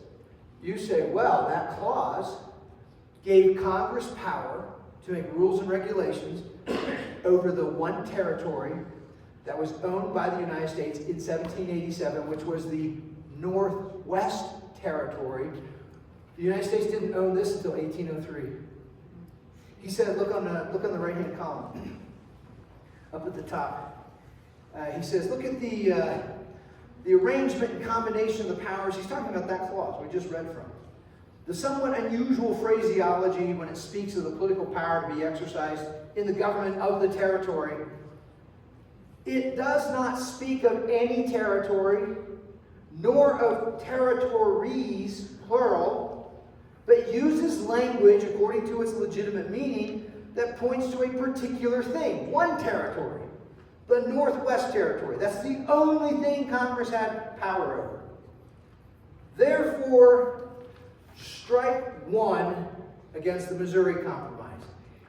You say, well, that clause gave Congress power to make rules and regulations over the one territory that was owned by the United States in 1787, which was the Northwest Territory. The United States didn't own this until 1803. He said, look on the right-hand column, up at the top. He says, look at the arrangement and combination of the powers. He's talking about that clause we just read from. The somewhat unusual phraseology when it speaks of the political power to be exercised in the government of the territory. It does not speak of any territory, nor of territories, plural, but uses language according to its legitimate meaning that points to a particular thing, one territory, the Northwest Territory. That's the only thing Congress had power over. Therefore, strike one against the Missouri Compromise.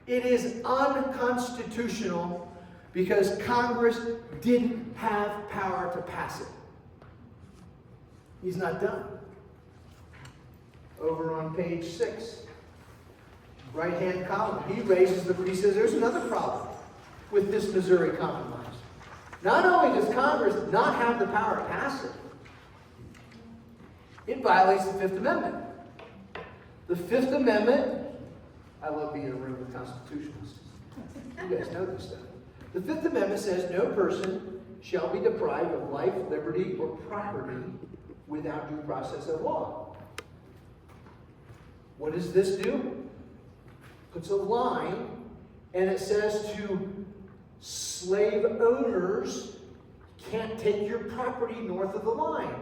It is unconstitutional because Congress didn't have power to pass it. He's not done. Over on page 6, right-hand column, he says there's another problem with this Missouri Compromise. Not only does Congress not have the power to pass it, it violates the Fifth Amendment. The Fifth Amendment, I love being in a room with constitutionalists. You guys know this stuff. The Fifth Amendment says no person shall be deprived of life, liberty, or property without due process of law. What does this do? Puts a line, and it says to slave owners can't take your property north of the line.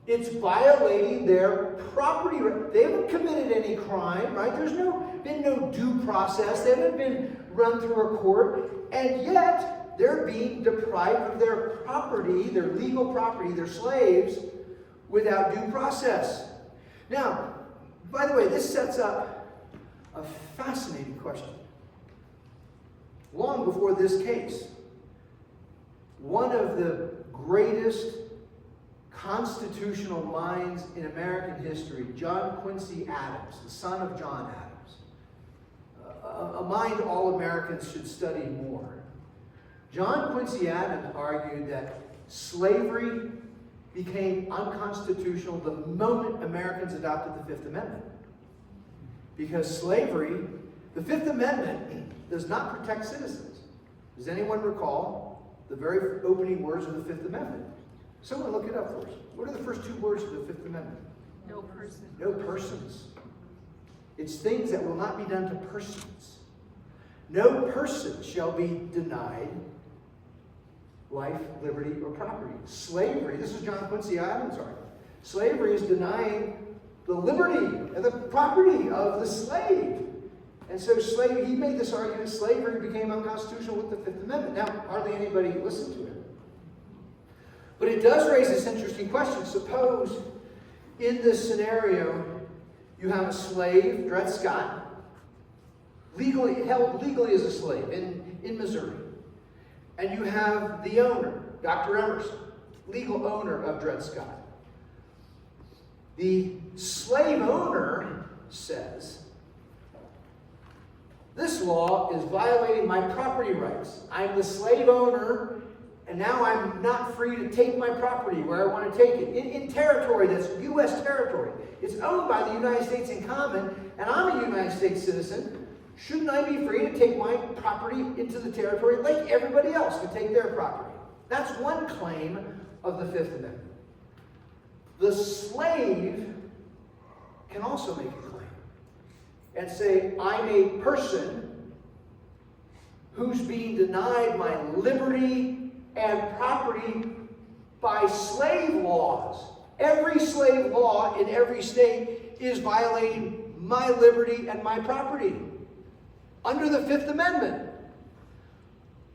It's violating their property right. They haven't committed any crime, right? There's been no due process. They haven't been run through a court, and yet they're being deprived of their property, their legal property, their slaves, without due process. Now, by the way, this sets up a fascinating question. Long before this case, one of the greatest constitutional minds in American history, John Quincy Adams, the son of John Adams, a mind all Americans should study more. John Quincy Adams argued that slavery became unconstitutional the moment Americans adopted the Fifth Amendment. Because slavery, the Fifth Amendment does not protect citizens. Does anyone recall the very opening words of the Fifth Amendment? Someone look it up for us. What are the first two words of the Fifth Amendment? No person. No persons. It's things that will not be done to persons. No person shall be denied life, liberty, or property. Slavery, this is John Quincy Adams' argument. Slavery is denying the liberty and the property of the slave. And so he made this argument, slavery became unconstitutional with the Fifth Amendment. Now, hardly anybody listened to him. But it does raise this interesting question. Suppose in this scenario, you have a slave, Dred Scott, held legally as a slave in Missouri. And you have the owner, Dr. Emerson, legal owner of Dred Scott. The slave owner says, this law is violating my property rights. I'm the slave owner, and now I'm not free to take my property where I want to take it. In territory that's U.S. territory. It's owned by the United States in common, and I'm a United States citizen. Shouldn't I be free to take my property into the territory like everybody else can take their property? That's one claim of the Fifth Amendment. The slave can also make a claim and say, I'm a person who's being denied my liberty and property by slave laws. Every slave law in every state is violating my liberty and my property under the Fifth Amendment.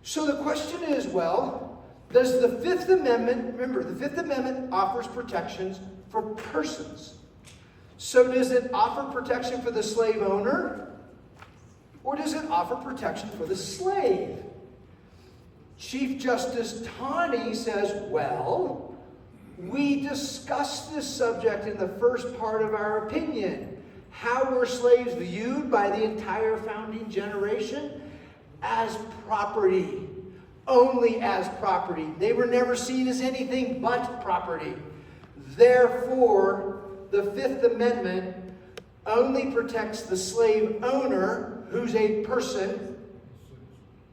So the question is, well, does the Fifth Amendment, remember, the Fifth Amendment offers protections for persons. So does it offer protection for the slave owner? Or does it offer protection for the slave? Chief Justice Taney says, well, We discussed this subject in the first part of our opinion. How were slaves viewed by the entire founding generation? As property. Only as property. They were never seen as anything but property. Therefore, the Fifth Amendment only protects the slave owner, who's a person,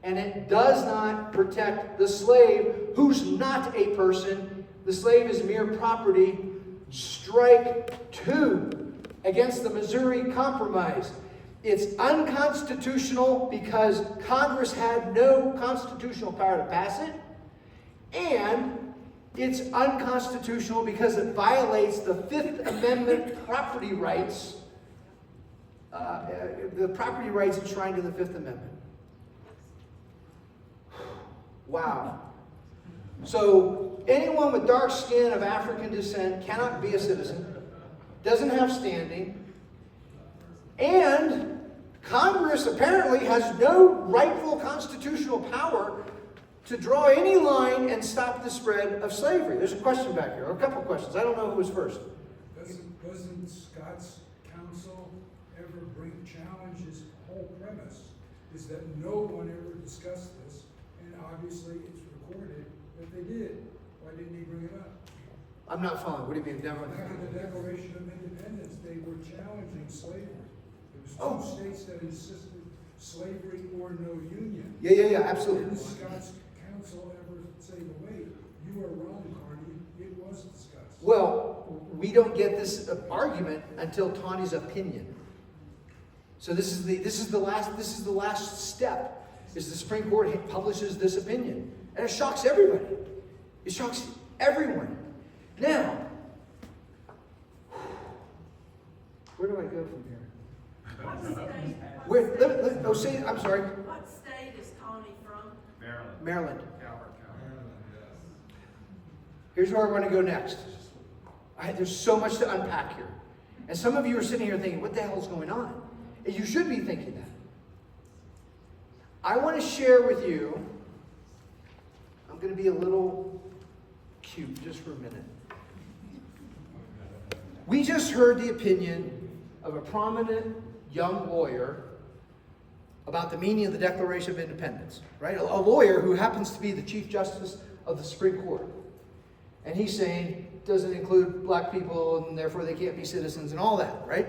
and it does not protect the slave, who's not a person. The slave is mere property. Strike 2 against the Missouri Compromise. It's unconstitutional because Congress had no constitutional power to pass it, and it's unconstitutional because it violates the Fifth Amendment property rights, the property rights enshrined in the Fifth Amendment. Wow. So anyone with dark skin of African descent cannot be a citizen, doesn't have standing, and Congress apparently has no rightful constitutional power to draw any line and stop the spread of slavery. There's a question back here, or a couple of questions. I don't know who was first. Doesn't Scott's counsel ever challenge his whole premise is that no one ever discussed this, and obviously it's recorded that they did. Why didn't he bring it up? I'm not following. What do you mean? Back in the Declaration of Independence, they were challenging slavery. There was two states that insisted slavery or no union. Yeah, absolutely. Didn't Scott's counsel ever say, wait, you are wrong, Carney, it was discussed? Well, we don't get this argument until Tawny's opinion. So this is the last step. Is the Supreme Court publishes this opinion, and it shocks everybody. It shocks everyone. Now, where do I go from here? I'm sorry. What state is Tawny from? Maryland. Here's where I want to go next. There's so much to unpack here. And some of you are sitting here thinking, what the hell is going on? And you should be thinking that. I want to share with you, I'm going to be a little cute just for a minute. We just heard the opinion of a prominent young lawyer about the meaning of the Declaration of Independence, right? A lawyer who happens to be the Chief Justice of the Supreme Court. And he's saying it doesn't include black people and therefore they can't be citizens and all that, right?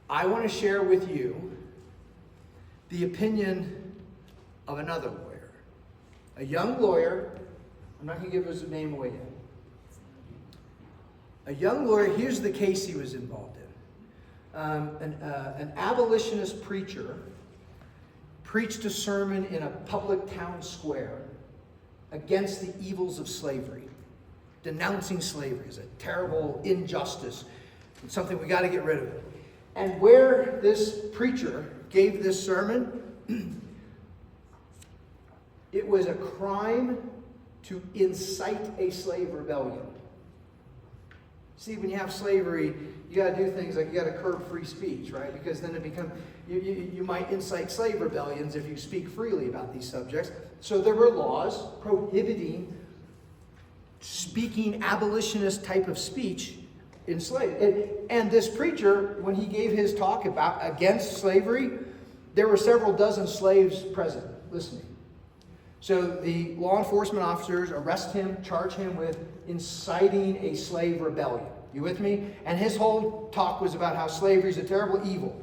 I want to share with you the opinion of another lawyer. A young lawyer, I'm not going to give his name away yet. A young lawyer, here's the case he was involved in. An abolitionist preacher preached a sermon in a public town square against the evils of slavery, denouncing slavery as a terrible injustice, and something we got to get rid of it. And where this preacher gave this sermon, it was a crime to incite a slave rebellion. See, when you have slavery, you got to do things like you got to curb free speech, right? Because then it becomes, you might incite slave rebellions if you speak freely about these subjects. So there were laws prohibiting speaking abolitionist type of speech in slavery. And this preacher, when he gave his talk against slavery, there were several dozen slaves present listening. So the law enforcement officers arrest him, charge him with inciting a slave rebellion. You with me? And his whole talk was about how slavery is a terrible evil.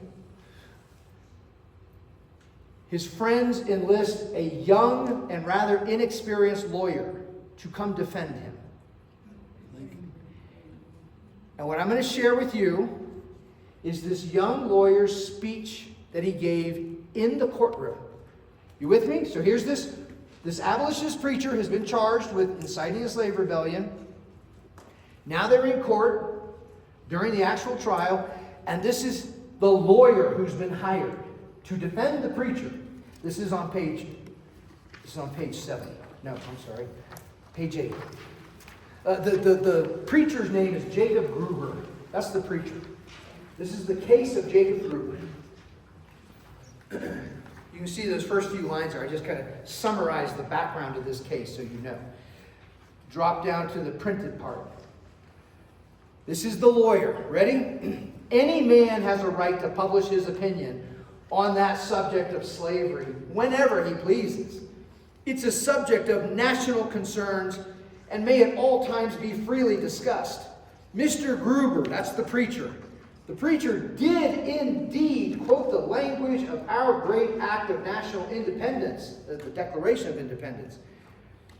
His friends enlist a young and rather inexperienced lawyer to come defend him. And what I'm going to share with you is this young lawyer's speech that he gave in the courtroom. You with me? So here's this abolitionist preacher has been charged with inciting a slave rebellion. Now they're in court during the actual trial, and this is the lawyer who's been hired to defend the preacher. This is on page 7. No, I'm sorry. Page 8. The preacher's name is Jacob Gruber. That's the preacher. This is the case of Jacob Gruber. You can see those first few lines there. I just kind of summarized the background of this case so you know. drop down to the printed part. This is the lawyer. Ready? Any man has a right to publish his opinion on that subject of slavery whenever he pleases. It's a subject of national concerns and may at all times be freely discussed. Mr. Gruber, that's the preacher did indeed quote the language of our great act of national independence, the Declaration of Independence,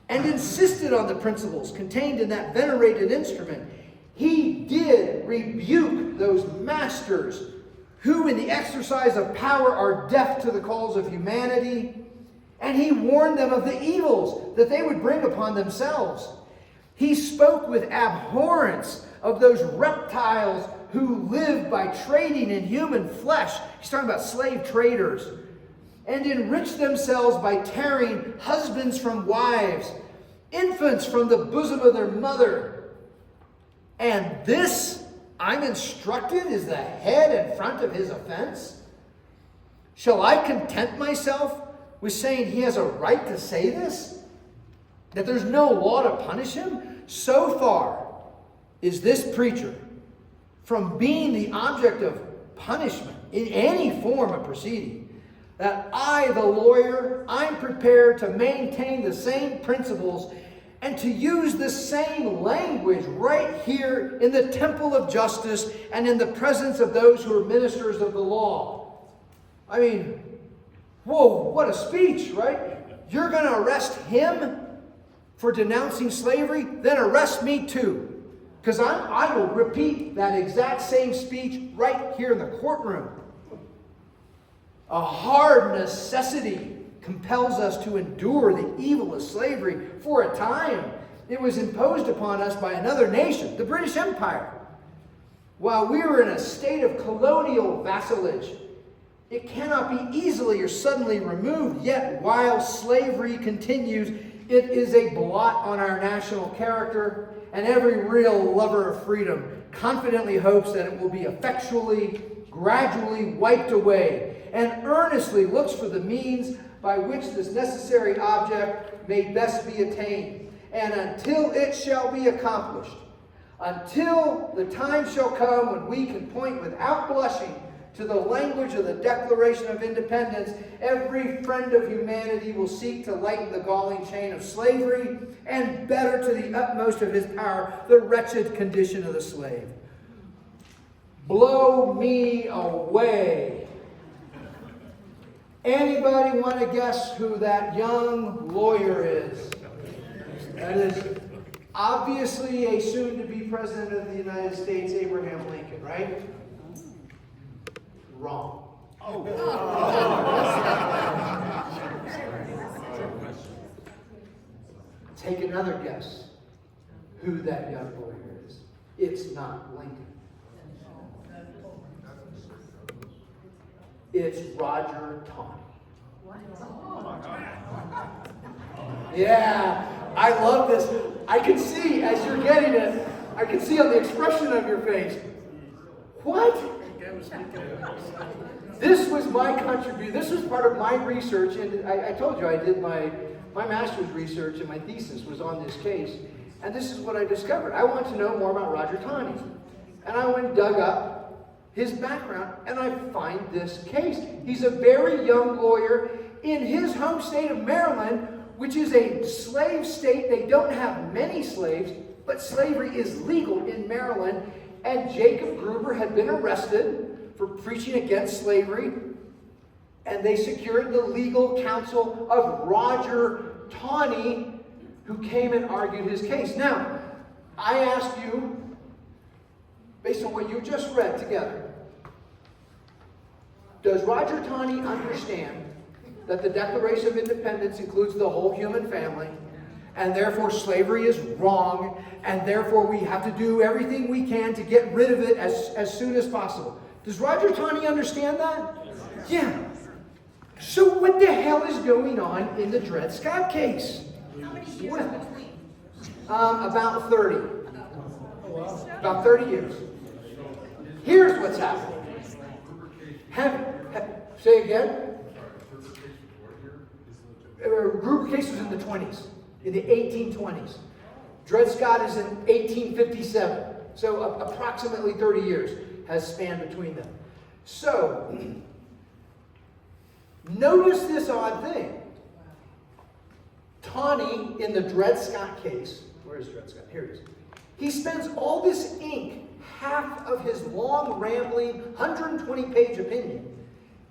and insisted on the principles contained in that venerated instrument. He did rebuke those masters who in the exercise of power are deaf to the calls of humanity, and he warned them of the evils that they would bring upon themselves. He spoke with abhorrence of those reptiles who live by trading in human flesh. He's talking about slave traders. And enrich themselves by tearing husbands from wives, infants from the bosom of their mother. And this, I'm instructed, is the head and front of his offense? Shall I content myself with saying he has a right to say this? That there's no law to punish him? So far is this preacher from being the object of punishment in any form of proceeding, that I, the lawyer, I'm prepared to maintain the same principles and to use the same language right here in the temple of justice and in the presence of those who are ministers of the law. I mean, whoa, what a speech, right? You're going to arrest him for denouncing slavery? Then arrest me too. Because I will repeat that exact same speech right here in the courtroom. A hard necessity compels us to endure the evil of slavery for a time. It was imposed upon us by another nation, the British Empire. While we were in a state of colonial vassalage, it cannot be easily or suddenly removed. Yet while slavery continues, it is a blot on our national character, and every real lover of freedom confidently hopes that it will be effectually, gradually wiped away, and earnestly looks for the means by which this necessary object may best be attained. And until it shall be accomplished, until the time shall come when we can point without blushing to the language of the Declaration of Independence, every friend of humanity will seek to lighten the galling chain of slavery and better to the utmost of his power the wretched condition of the slave. Blow me away. Anybody want to guess who that young lawyer is? That is obviously a soon-to-be president of the United States, Abraham Lincoln, right? Wrong. Take another guess who that young lawyer is. It's not Lincoln. It's Roger Taney. Yeah, I love this. I can see, as you're getting it, I can see on the expression of your face. What? This was my contribution. This was part of my research, and I told you I did my master's research, and my thesis was on this case. And this is what I discovered. I wanted to know more about Roger Taney. And I went and dug up his background, and I find this case. He's a very young lawyer in his home state of Maryland, which is a slave state. They don't have many slaves, but slavery is legal in Maryland. And Jacob Gruber had been arrested for preaching against slavery, and they secured the legal counsel of Roger Taney, who came and argued his case. Now, I ask you, based on what you just read together, does Roger Taney understand that the Declaration of Independence includes the whole human family, and therefore slavery is wrong, and therefore we have to do everything we can to get rid of it as soon as possible? Does Roger Taney understand that? Yeah. So what the hell is going on in the Dred Scott case? How many years in between? About 30. About 30 years. Here's what's happening. Say again? Gruber case was in the 20s, in the 1820s. Dred Scott is in 1857. So approximately 30 years has spanned between them. So, notice this odd thing. Tawney, in the Dred Scott case, where is Dred Scott? Here he is. He spends all this ink, half of his long, rambling, 120-page opinion,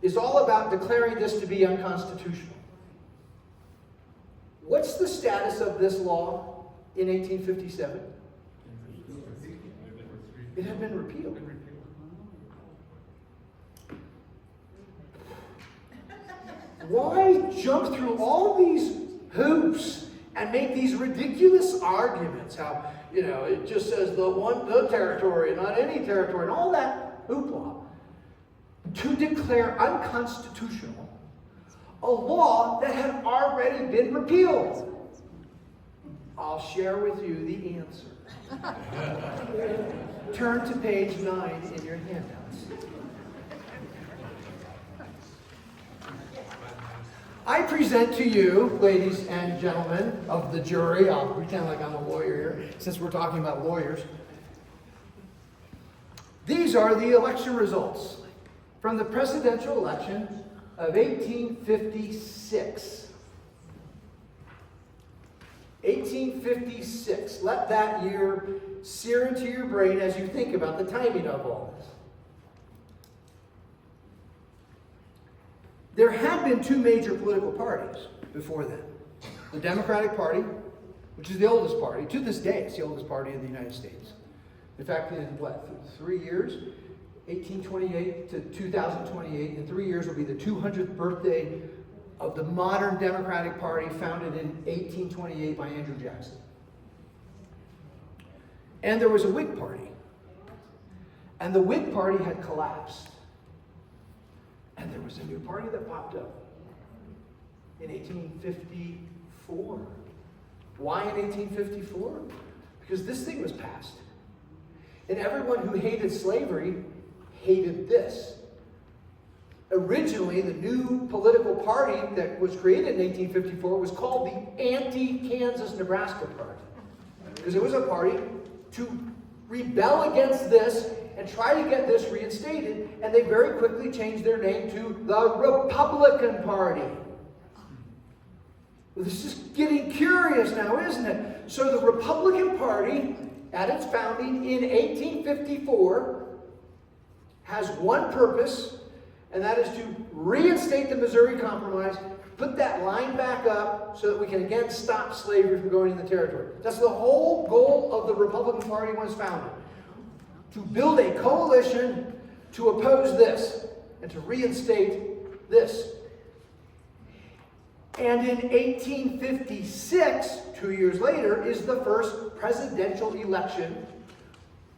is all about declaring this to be unconstitutional. What's the status of this law in 1857? It had been repealed. Why jump through all these hoops and make these ridiculous arguments? How, it just says the territory, not any territory, and all that hoopla, to declare unconstitutional a law that had already been repealed? I'll share with you the answer. Turn to page 9 in your handouts. I present to you, ladies and gentlemen of the jury, I'll pretend like I'm a lawyer here, since we're talking about lawyers. These are the election results from the presidential election of 1856. 1856. Let that year sear into your brain as you think about the timing of all this. There had been two major political parties before then. The Democratic Party, which is the oldest party. To this day, it's the oldest party in the United States. In fact, in 3 years, 1828 to 2028, in 3 years will be the 200th birthday of the modern Democratic Party, founded in 1828 by Andrew Jackson. And there was a Whig Party. And the Whig Party had collapsed. And there was a new party that popped up in 1854. Why in 1854? Because this thing was passed. And everyone who hated slavery hated this. Originally, the new political party that was created in 1854 was called the Anti-Kansas-Nebraska Party. Because it was a party to rebel against this and try to get this reinstated, and they very quickly changed their name to the Republican Party. Well, this is getting curious now, isn't it? So the Republican Party, at its founding in 1854, has one purpose, and that is to reinstate the Missouri Compromise, put that line back up so that we can again stop slavery from going in the territory. That's the whole goal of the Republican Party when it's founded. To build a coalition to oppose this and to reinstate this. And in 1856, 2 years later, is the first presidential election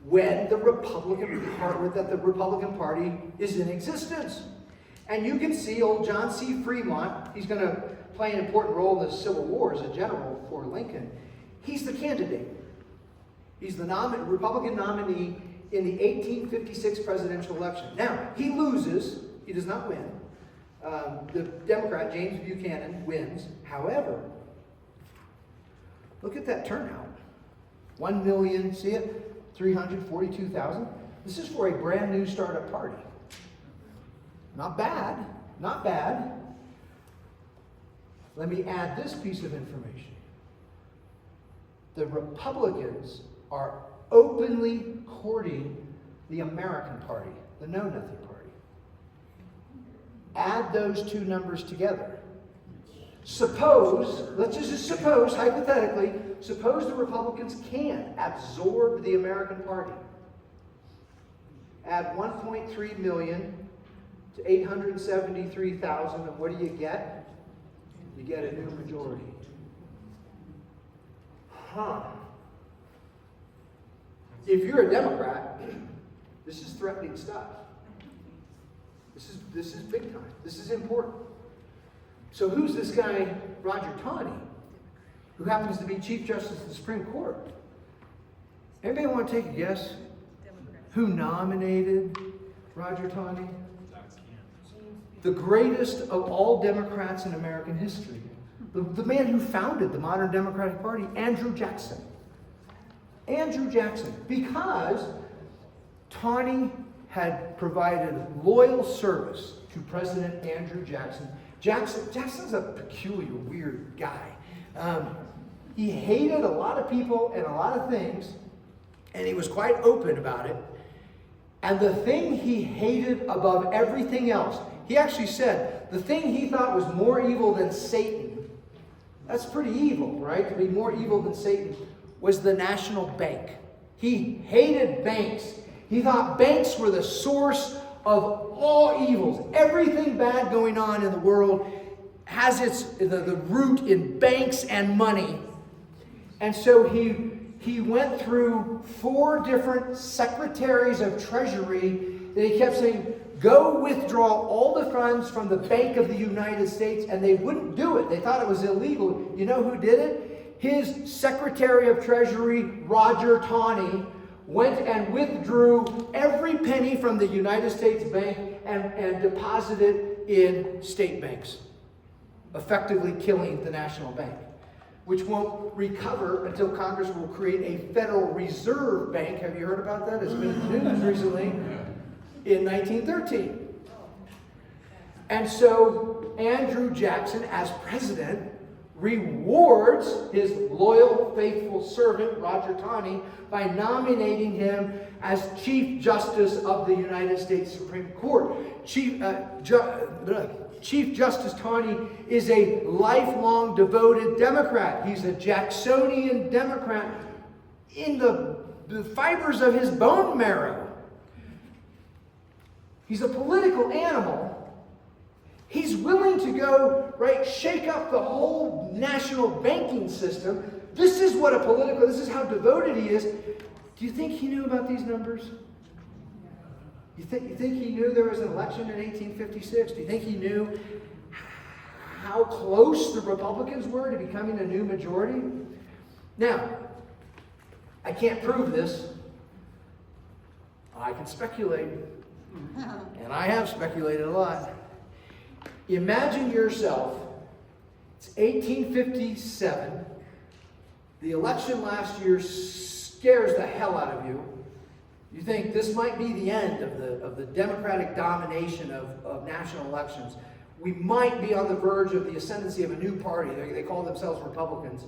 when the Republican Party is in existence. And you can see old John C. Fremont, he's going to play an important role in the Civil War as a general for Lincoln. He's the candidate. He's the Republican nominee in the 1856 presidential election. Now, he loses. He does not win. The Democrat, James Buchanan, wins. However, look at that turnout. 1 million, see it? 342,000. This is for a brand new startup party. Not bad. Not bad. Let me add this piece of information. The Republicans are openly courting the American Party, the Know-Nothing Party. Add those two numbers together. Suppose, let's just suppose, hypothetically, suppose the Republicans can absorb the American Party. Add 1.3 million to 873,000, and what do you get? You get a new majority. If you're a Democrat, this is threatening stuff. This is big time. This is important. So who's this guy, Roger Taney, who happens to be Chief Justice of the Supreme Court? Anybody want to take a guess? Who nominated Roger Taney? The greatest of all Democrats in American history. The man who founded the modern Democratic Party, Andrew Jackson. Andrew Jackson, because Tawney had provided loyal service to President Andrew Jackson. Jackson's a peculiar, weird guy. He hated a lot of people and a lot of things, and he was quite open about it. And the thing he hated above everything else, he actually said, the thing he thought was more evil than Satan, that's pretty evil, right? To be more evil than Satan, was the national bank. He hated banks. He thought banks were the source of all evils. Everything bad going on in the world has the root in banks and money. And so he went through 4 different secretaries of Treasury that he kept saying, go withdraw all the funds from the Bank of the United States, and they wouldn't do it. They thought it was illegal. You know who did it? His Secretary of Treasury, Roger Taney, went and withdrew every penny from the United States Bank and deposited it in state banks, effectively killing the national bank, which won't recover until Congress will create a Federal Reserve Bank. Have you heard about that? It's been in the news recently. In 1913. And so Andrew Jackson, as president, rewards his loyal, faithful servant, Roger Taney, by nominating him as Chief Justice of the United States Supreme Court. Chief Justice Taney is a lifelong devoted Democrat. He's a Jacksonian Democrat in the fibers of his bone marrow. He's a political animal. He's willing to go, shake up the whole national banking system. This is how devoted he is. Do you think he knew about these numbers? You think he knew there was an election in 1856? Do you think he knew how close the Republicans were to becoming a new majority? Now, I can't prove this. I can speculate. And I have speculated a lot. Imagine yourself, it's 1857. The election last year scares the hell out of you. You think this might be the end of the Democratic domination of national elections. We might be on the verge of the ascendancy of a new party. They call themselves Republicans.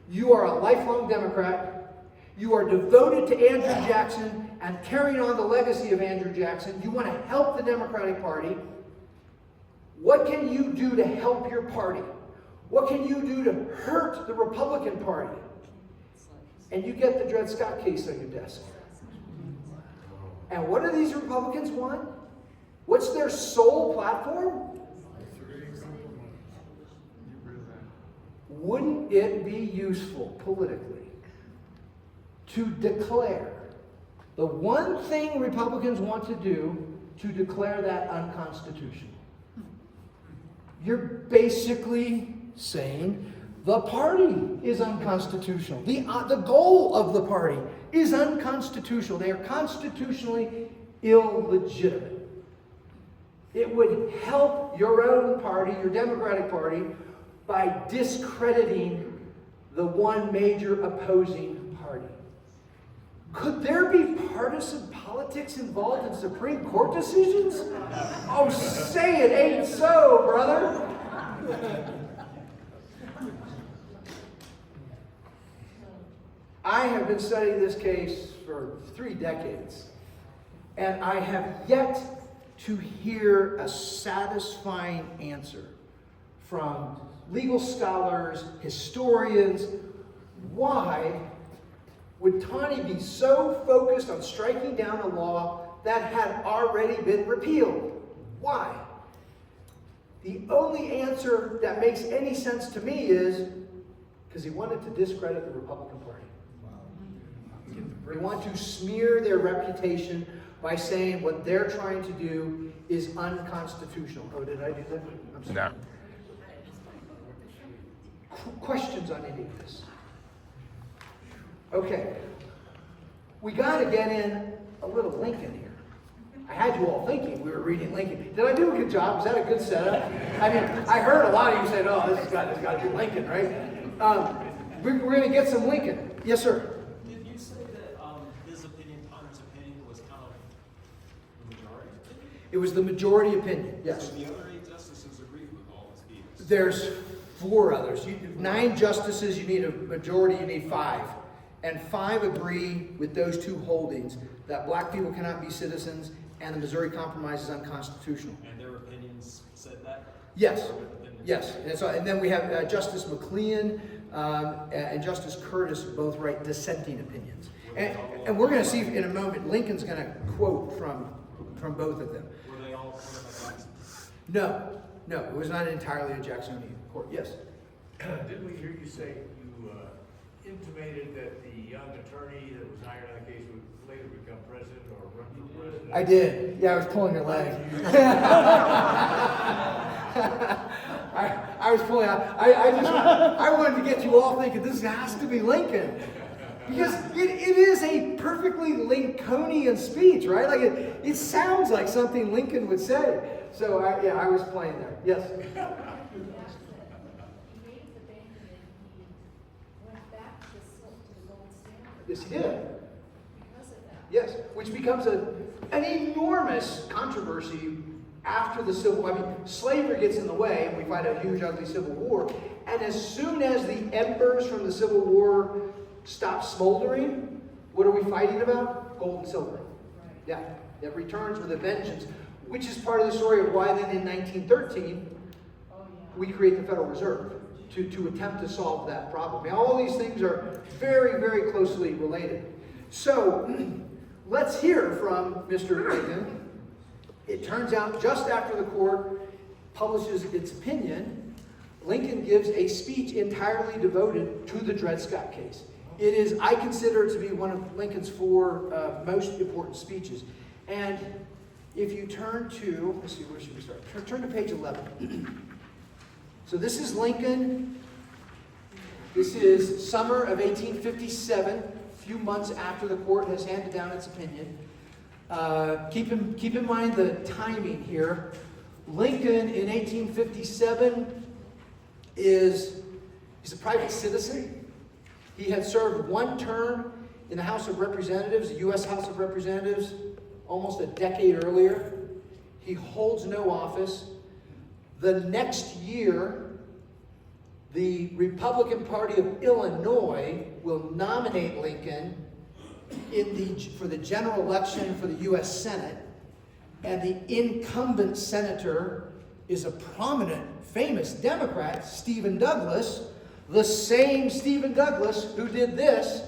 You are a lifelong Democrat. You are devoted to Andrew Jackson and carrying on the legacy of Andrew Jackson. You want to help the Democratic Party. What can you do to help your party? What can you do to hurt the Republican Party? And you get the Dred Scott case on your desk. And what do these Republicans want? What's their sole platform? Wouldn't it be useful politically to declare the one thing Republicans want to do, to declare that unconstitutional? You're basically saying the party is unconstitutional. The goal of the party is unconstitutional. They are constitutionally illegitimate. It would help your own party, your Democratic Party, by discrediting the one major opposing party. Could there be partisan politics involved in Supreme Court decisions? Oh, say it ain't so, brother. I have been studying this case for 3 decades, and I have yet to hear a satisfying answer from legal scholars, historians. Why would Taney be so focused on striking down a law that had already been repealed? Why? The only answer that makes any sense to me is because he wanted to discredit the Republican Party. They want to smear their reputation by saying what they're trying to do is unconstitutional. Oh, did I do that? I'm sorry. No. Questions on any of this? Okay. We got to get in a little Lincoln here. I had you all thinking we were reading Lincoln. Did I do a good job? Was that a good setup? I mean, I heard a lot of you said, oh, this has got to be Lincoln, right? We're going to get some Lincoln. Yes, sir. Did you say that his opinion, Connor's opinion, was kind of the majority opinion? It was the majority opinion, yes. So the other 8 justices agreed with all his views? There's 4 others. 9 justices, you need a majority, you need 5. And 5 agree with those 2 holdings that black people cannot be citizens and the Missouri Compromise is unconstitutional. And their opinions said that? Yes, yes. And then we have Justice McLean and Justice Curtis both write dissenting opinions. And we're going to see in a moment, Lincoln's going to quote from both of them. Were they all part of Jackson? No, it was not entirely a Jacksonian court. Yes. Didn't we hear you say you intimated that the young attorney that was hired on the case would later become president or run for president? I did. Yeah, I was pulling your leg. I was pulling out. I wanted to get you all thinking this has to be Lincoln. Because it is a perfectly Lincolnian speech, right? Like it sounds like something Lincoln would say. So I was playing there. Yes. Yes, he did. Yes, which becomes an enormous controversy after the Civil War. I mean, slavery gets in the way, and we fight a huge, ugly Civil War. And as soon as the embers from the Civil War stop smoldering, what are we fighting about? Gold and silver. Yeah, it returns with a vengeance, which is part of the story of why then in 1913 we create the Federal Reserve to attempt to solve that problem. Now, all these things are very, very closely related. So, let's hear from Mr. Lincoln. It turns out just after the court publishes its opinion, Lincoln gives a speech entirely devoted to the Dred Scott case. It is, I consider it to be one of Lincoln's 4 most important speeches. And if you turn to, let's see, where should we start? Turn to page 11. So this is Lincoln. This is summer of 1857, a few months after the court has handed down its opinion. Keep in mind the timing here. Lincoln in 1857 he's a private citizen. He had served 1 term in the House of Representatives, the U.S. House of Representatives, almost a decade earlier. He holds no office. The next year, the Republican Party of Illinois will nominate Lincoln for the general election for the U.S. Senate, and the incumbent senator is a prominent, famous Democrat, Stephen Douglas, the same Stephen Douglas who did this.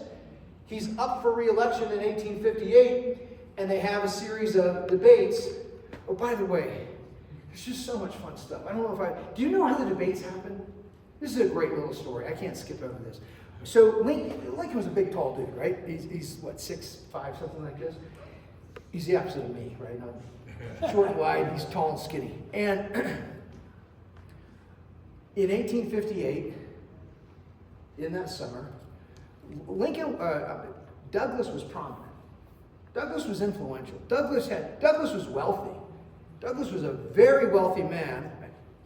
He's up for re-election in 1858, and they have a series of debates. Oh, by the way, it's just so much fun stuff. I don't know do you know how the debates happen? This is a great little story. I can't skip over this. So Lincoln was a big, tall dude, right? He's what, 6'5", something like this? He's the opposite of me, right? I'm short and wide, he's tall and skinny. And in 1858, in that summer, Douglas was prominent. Douglas was influential. Douglas was wealthy. Douglas was a very wealthy man.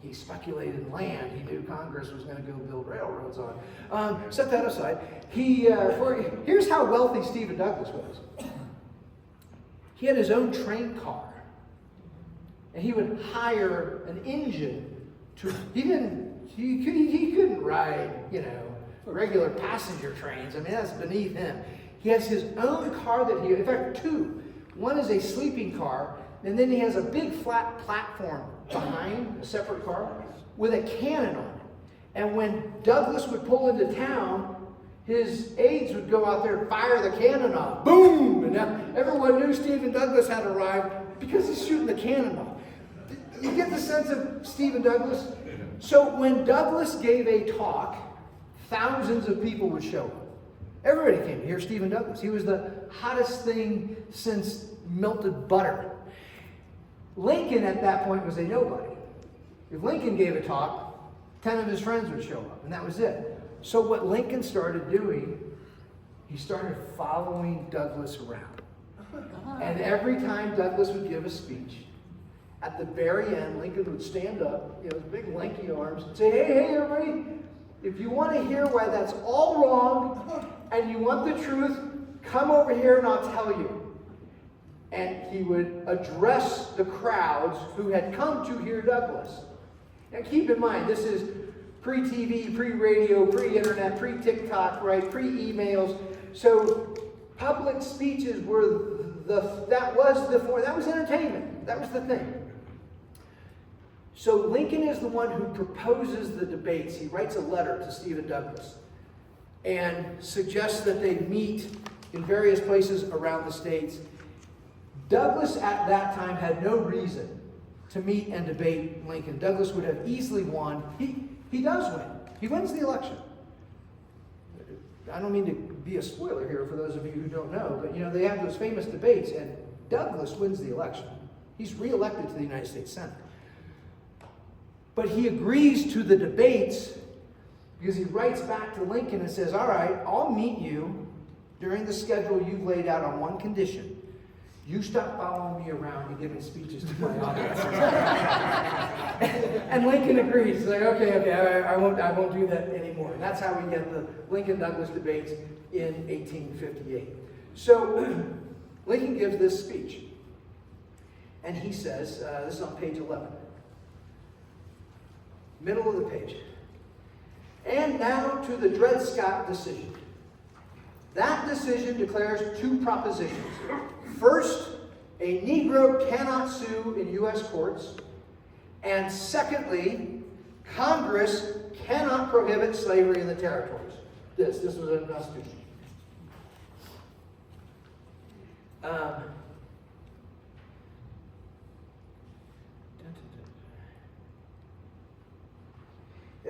He speculated in land. He knew Congress was going to go build railroads on. Set that aside. Here's how wealthy Stephen Douglas was. He had his own train car, and he would hire an engine to. He couldn't ride, regular passenger trains. I mean, that's beneath him. He has his own car that in fact, 2. One is a sleeping car, and then he has a big flat platform behind, a separate car, with a cannon on it. And when Douglas would pull into town, his aides would go out there and fire the cannon off. Boom! And now everyone knew Stephen Douglas had arrived because he's shooting the cannon off. You get the sense of Stephen Douglas? So when Douglas gave a talk, thousands of people would show up. Everybody came to hear Stephen Douglas. He was the hottest thing since melted butter. Lincoln at that point was a nobody. If Lincoln gave a talk, 10 of his friends would show up, and that was it. So what Lincoln started doing, he started following Douglas around. And every time Douglas would give a speech, at the very end, Lincoln would stand up, his big lanky arms, and say, hey, everybody, If you want to hear why that's all wrong and you want the truth, come over here and I'll tell you. And he would address the crowds who had come to hear Douglas. Now keep in mind, this is pre-TV, pre-radio, pre-internet, pre-TikTok, right? Pre-emails. So public speeches were that was entertainment. That was the thing. So Lincoln is the one who proposes the debates. He writes a letter to Stephen Douglas and suggests that they meet in various places around the states. Douglas at that time had no reason to meet and debate Lincoln. Douglas would have easily won. He does win. He wins the election. I don't mean to be a spoiler here for those of you who don't know, but they have those famous debates, and Douglas wins the election. He's reelected to the United States Senate. But he agrees to the debates because he writes back to Lincoln and says, all right, I'll meet you during the schedule you've laid out on one condition. You stop following me around and giving speeches to my audience. And Lincoln agrees. He's like, okay, I won't do that anymore. And that's how we get the Lincoln-Douglas debates in 1858. So Lincoln gives this speech. And he says, this is on page 11. Middle of the page. And now to the Dred Scott decision. That decision declares two propositions. First, a Negro cannot sue in U.S. courts. And secondly, Congress cannot prohibit slavery in the territories. This was in the Constitution.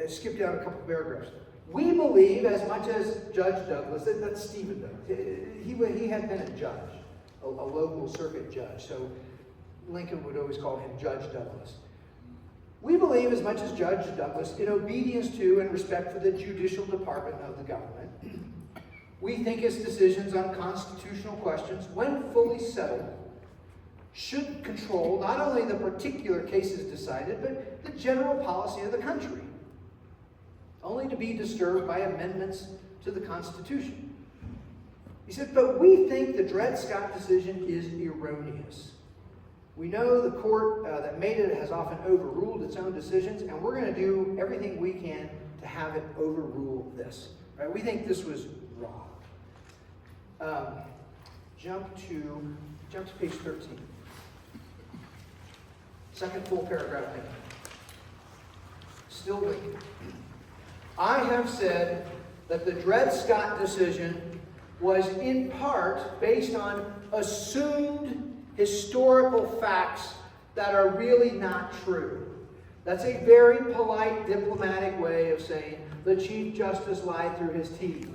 Skip down a couple paragraphs. We believe, as much as Judge Douglas, that's Stephen Douglas, he had been a judge, a local circuit judge, so Lincoln would always call him Judge Douglas. We believe, as much as Judge Douglas, in obedience to and respect for the judicial department of the government, we think its decisions on constitutional questions, when fully settled, should control not only the particular cases decided, but the general policy of the country, only to be disturbed by amendments to the Constitution. He said, but we think the Dred Scott decision is erroneous. We know the court that made it has often overruled its own decisions, and we're going to do everything we can to have it overrule this. Right? We think this was wrong. Jump to page 13. Second full paragraph. Still Lincoln. I have said that the Dred Scott decision was in part based on assumed historical facts that are really not true. That's a very polite, diplomatic way of saying the Chief Justice lied through his teeth.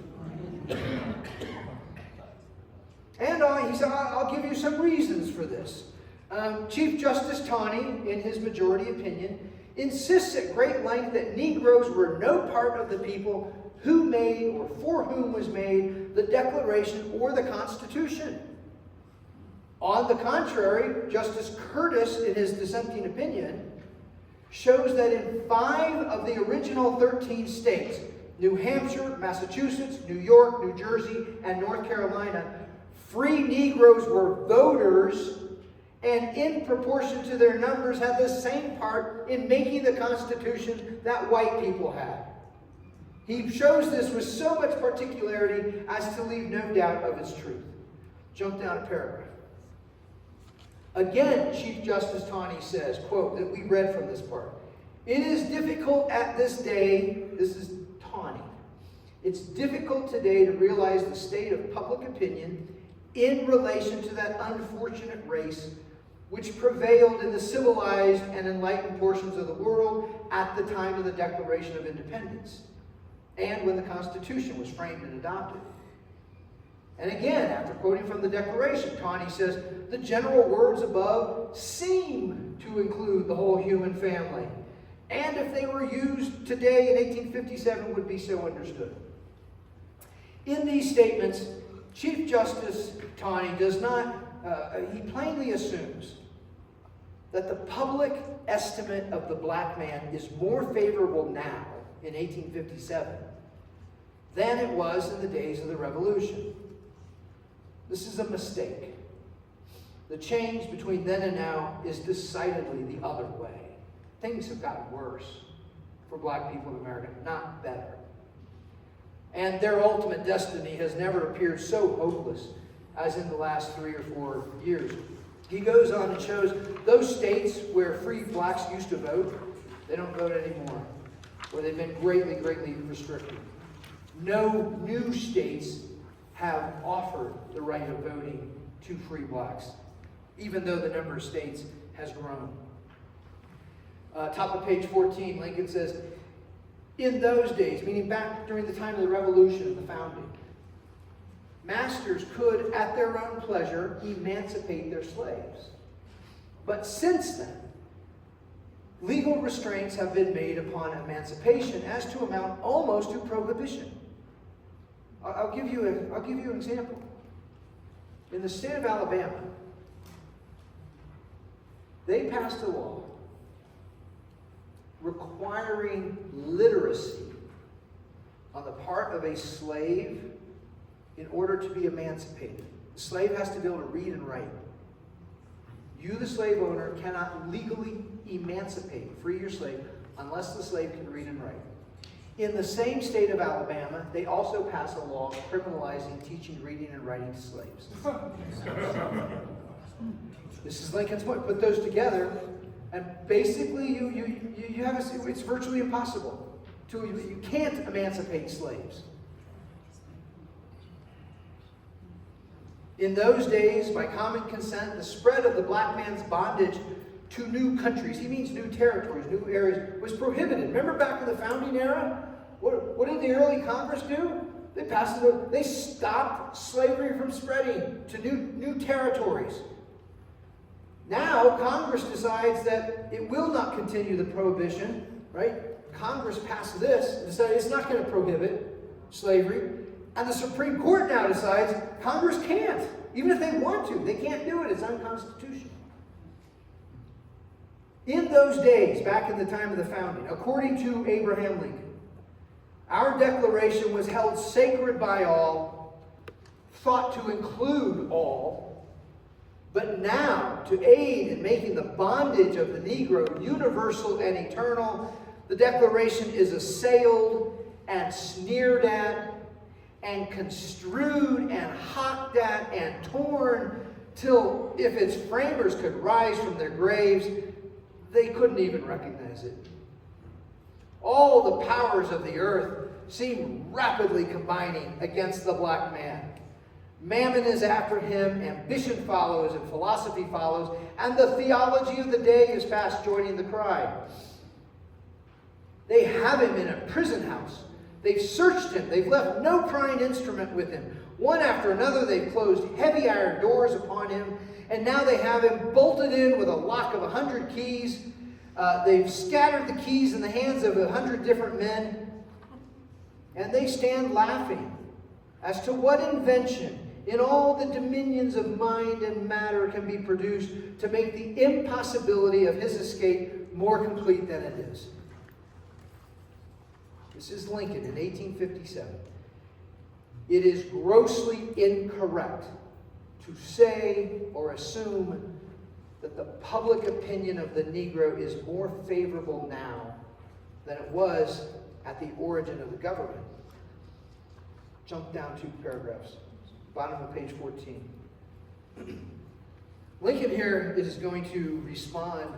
And he said, I'll give you some reasons for this. Chief Justice Taney, in his majority opinion, insists at great length that Negroes were no part of the people who made or for whom was made the Declaration or the Constitution. On the contrary, Justice Curtis, in his dissenting opinion, shows that in 5 of the original 13 states, New Hampshire, Massachusetts, New York, New Jersey, and North Carolina, free Negroes were voters and in proportion to their numbers had the same part in making the Constitution that white people had. He shows this with so much particularity as to leave no doubt of its truth. Jump down a paragraph. Again, Chief Justice Taney says, quote, that we read from this part, it is difficult at this day, this is Taney, it's difficult today to realize the state of public opinion in relation to that unfortunate race which prevailed in the civilized and enlightened portions of the world at the time of the Declaration of Independence and when the Constitution was framed and adopted. And again, after quoting from the Declaration, Taney says, the general words above seem to include the whole human family, and if they were used today in 1857 would be so understood. In these statements, Chief Justice Taney does not, he plainly assumes that the public estimate of the black man is more favorable now in 1857 than it was in the days of the Revolution. This is a mistake. The change between then and now is decidedly the other way. Things have gotten worse for black people in America, not better. And their ultimate destiny has never appeared so hopeless as in the last 3 or 4 years. He goes on and shows those states where free blacks used to vote, they don't vote anymore, where they've been greatly, greatly restricted. No new states have offered the right of voting to free blacks, even though the number of states has grown. Top of page 14, Lincoln says, in those days, meaning back during the time of the Revolution and the founding, masters could, at their own pleasure, emancipate their slaves. But since then, legal restraints have been made upon emancipation as to amount almost to prohibition. I'll give you an example. In the state of Alabama, they passed a law requiring literacy on the part of a slave in order to be emancipated. The slave has to be able to read and write. You, the slave owner, cannot legally emancipate, free your slave, unless the slave can read and write. In the same state of Alabama, they also pass a law criminalizing teaching reading and writing to slaves. This is Lincoln's point. Put those together, and basically you have it's virtually impossible. You can't emancipate slaves. In those days, by common consent, the spread of the black man's bondage to new countries, he means new territories, new areas, was prohibited. Remember back in the founding era? What did the early Congress do? They passed it. They stopped slavery from spreading to new territories. Now, Congress decides that it will not continue the prohibition, right? Congress passed this and decided it's not going to prohibit slavery. And the Supreme Court now decides Congress can't. Even if they want to, they can't do it. It's unconstitutional. In those days, back in the time of the founding, according to Abraham Lincoln, our declaration was held sacred by all, thought to include all, but now, to aid in making the bondage of the Negro universal and eternal, the Declaration is assailed and sneered at and construed and hawked at and torn till, if its framers could rise from their graves, they couldn't even recognize it. All the powers of the earth seem rapidly combining against the black man. Mammon is after him, ambition follows, and philosophy follows, and the theology of the day is fast joining the cry. They have him in a prison house. They've searched him. They've left no prying instrument with him. One after another, they've closed heavy iron doors upon him, and now they have him bolted in with a lock of 100 keys. They've scattered the keys in the hands of 100 different men, and they stand laughing as to what invention in all the dominions of mind and matter can be produced to make the impossibility of his escape more complete than it is. This is Lincoln in 1857. It is grossly incorrect to say or assume that the public opinion of the Negro is more favorable now than it was at the origin of the government. Jump down 2 paragraphs. Bottom of page 14. Lincoln here is going to respond.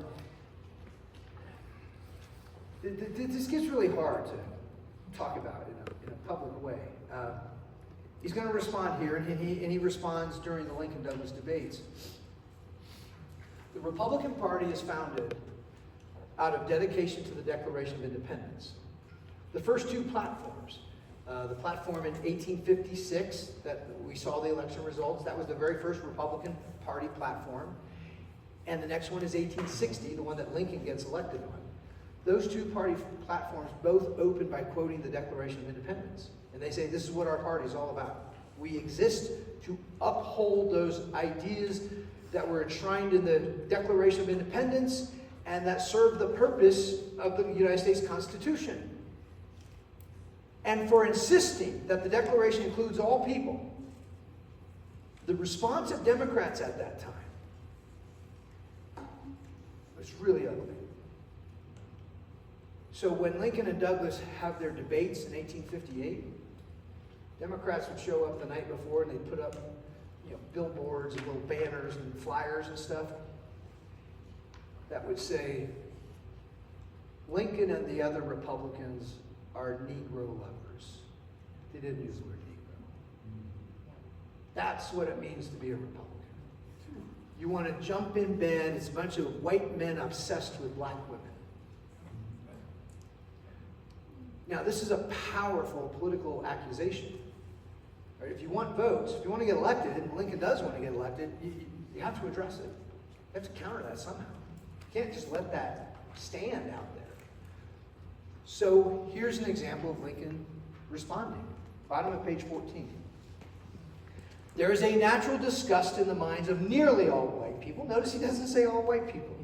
This gets really hard to talk about in a public way. He's going to respond here, and he responds during the Lincoln-Douglas debates. The Republican Party is founded out of dedication to the Declaration of Independence. The first 2 platforms, the platform in 1856 that we saw the election results, that was the very first Republican Party platform. And the next one is 1860, the one that Lincoln gets elected on. Those 2 party platforms both open by quoting the Declaration of Independence. And they say this is what our party is all about. We exist to uphold those ideas that were enshrined in the Declaration of Independence and that serve the purpose of the United States Constitution. and for insisting that the Declaration includes all people. The response of Democrats at that time was really ugly. So when Lincoln and Douglas have their debates in 1858, Democrats would show up the night before and they'd put up, billboards and little banners and flyers and stuff that would say, Lincoln and the other Republicans are Negro lovers. They didn't use the word Negro. That's what it means to be a Republican. You want to jump in bed, it's a bunch of white men obsessed with black women. Now, this is a powerful political accusation. Right? If you want votes, if you want to get elected, and Lincoln does want to get elected, you have to address it. You have to counter that somehow. You can't just let that stand out there. So here's an example of Lincoln responding. Bottom of page 14. There is a natural disgust in the minds of nearly all white people. Notice he doesn't say all white people.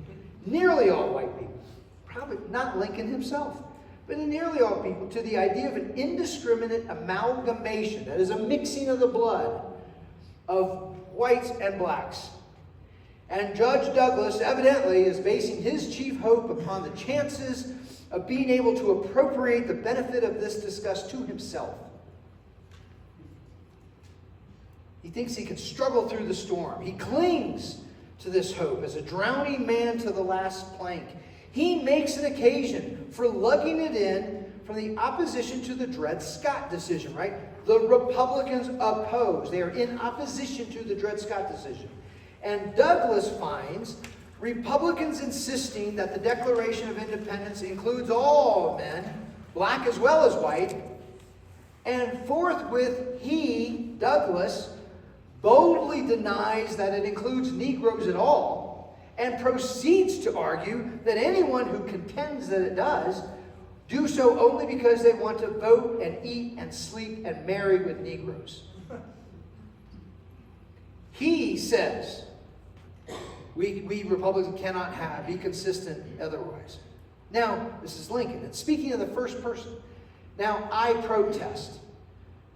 Nearly all white people. Probably not Lincoln himself, but nearly all people, to the idea of an indiscriminate amalgamation, that is a mixing of the blood of whites and blacks. And Judge Douglas evidently is basing his chief hope upon the chances of being able to appropriate the benefit of this disgust to himself. He thinks he can struggle through the storm. He clings to this hope as a drowning man to the last plank. He makes an occasion for lugging it in from the opposition to the Dred Scott decision, right? The Republicans oppose. They are in opposition to the Dred Scott decision. And Douglas finds Republicans insisting that the Declaration of Independence includes all men, black as well as white, and forthwith he, Douglas, boldly denies that it includes Negroes at all, and proceeds to argue that anyone who contends that it does, do so only because they want to vote and eat and sleep and marry with Negroes. He says, we Republicans cannot be consistent otherwise. Now, this is Lincoln, and speaking of the first person, now I protest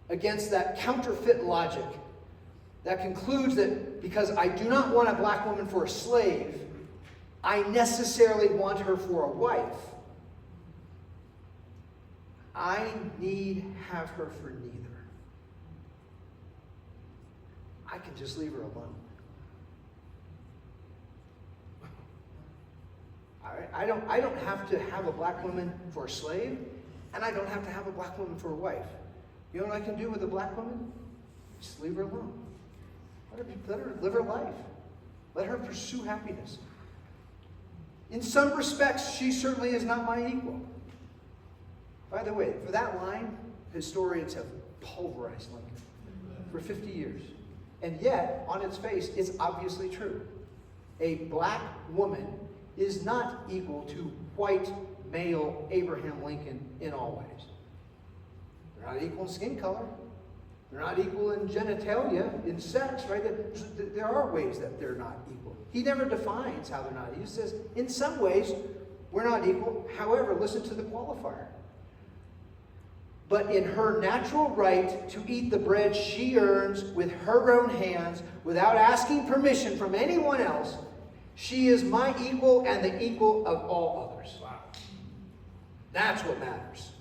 against that counterfeit logic that concludes that because I do not want a black woman for a slave, I necessarily want her for a wife. I need have her for neither. I can just leave her alone. I don't have to have a black woman for a slave, and I don't have to have a black woman for a wife. You know what I can do with a black woman? Just leave her alone. Let her live her life. Let her pursue happiness. In some respects, she certainly is not my equal. By the way, for that line, historians have pulverized Lincoln for 50 years. And yet, on its face, it's obviously true. A black woman is not equal to white male Abraham Lincoln in all ways. They're not equal in skin color. They're not equal in genitalia, in sex, right? There are ways that they're not equal. He never defines how they're not equal. He says, in some ways, we're not equal. However, listen to the qualifier. But in her natural right to eat the bread she earns with her own hands, without asking permission from anyone else, she is my equal and the equal of all others. Wow. That's what matters.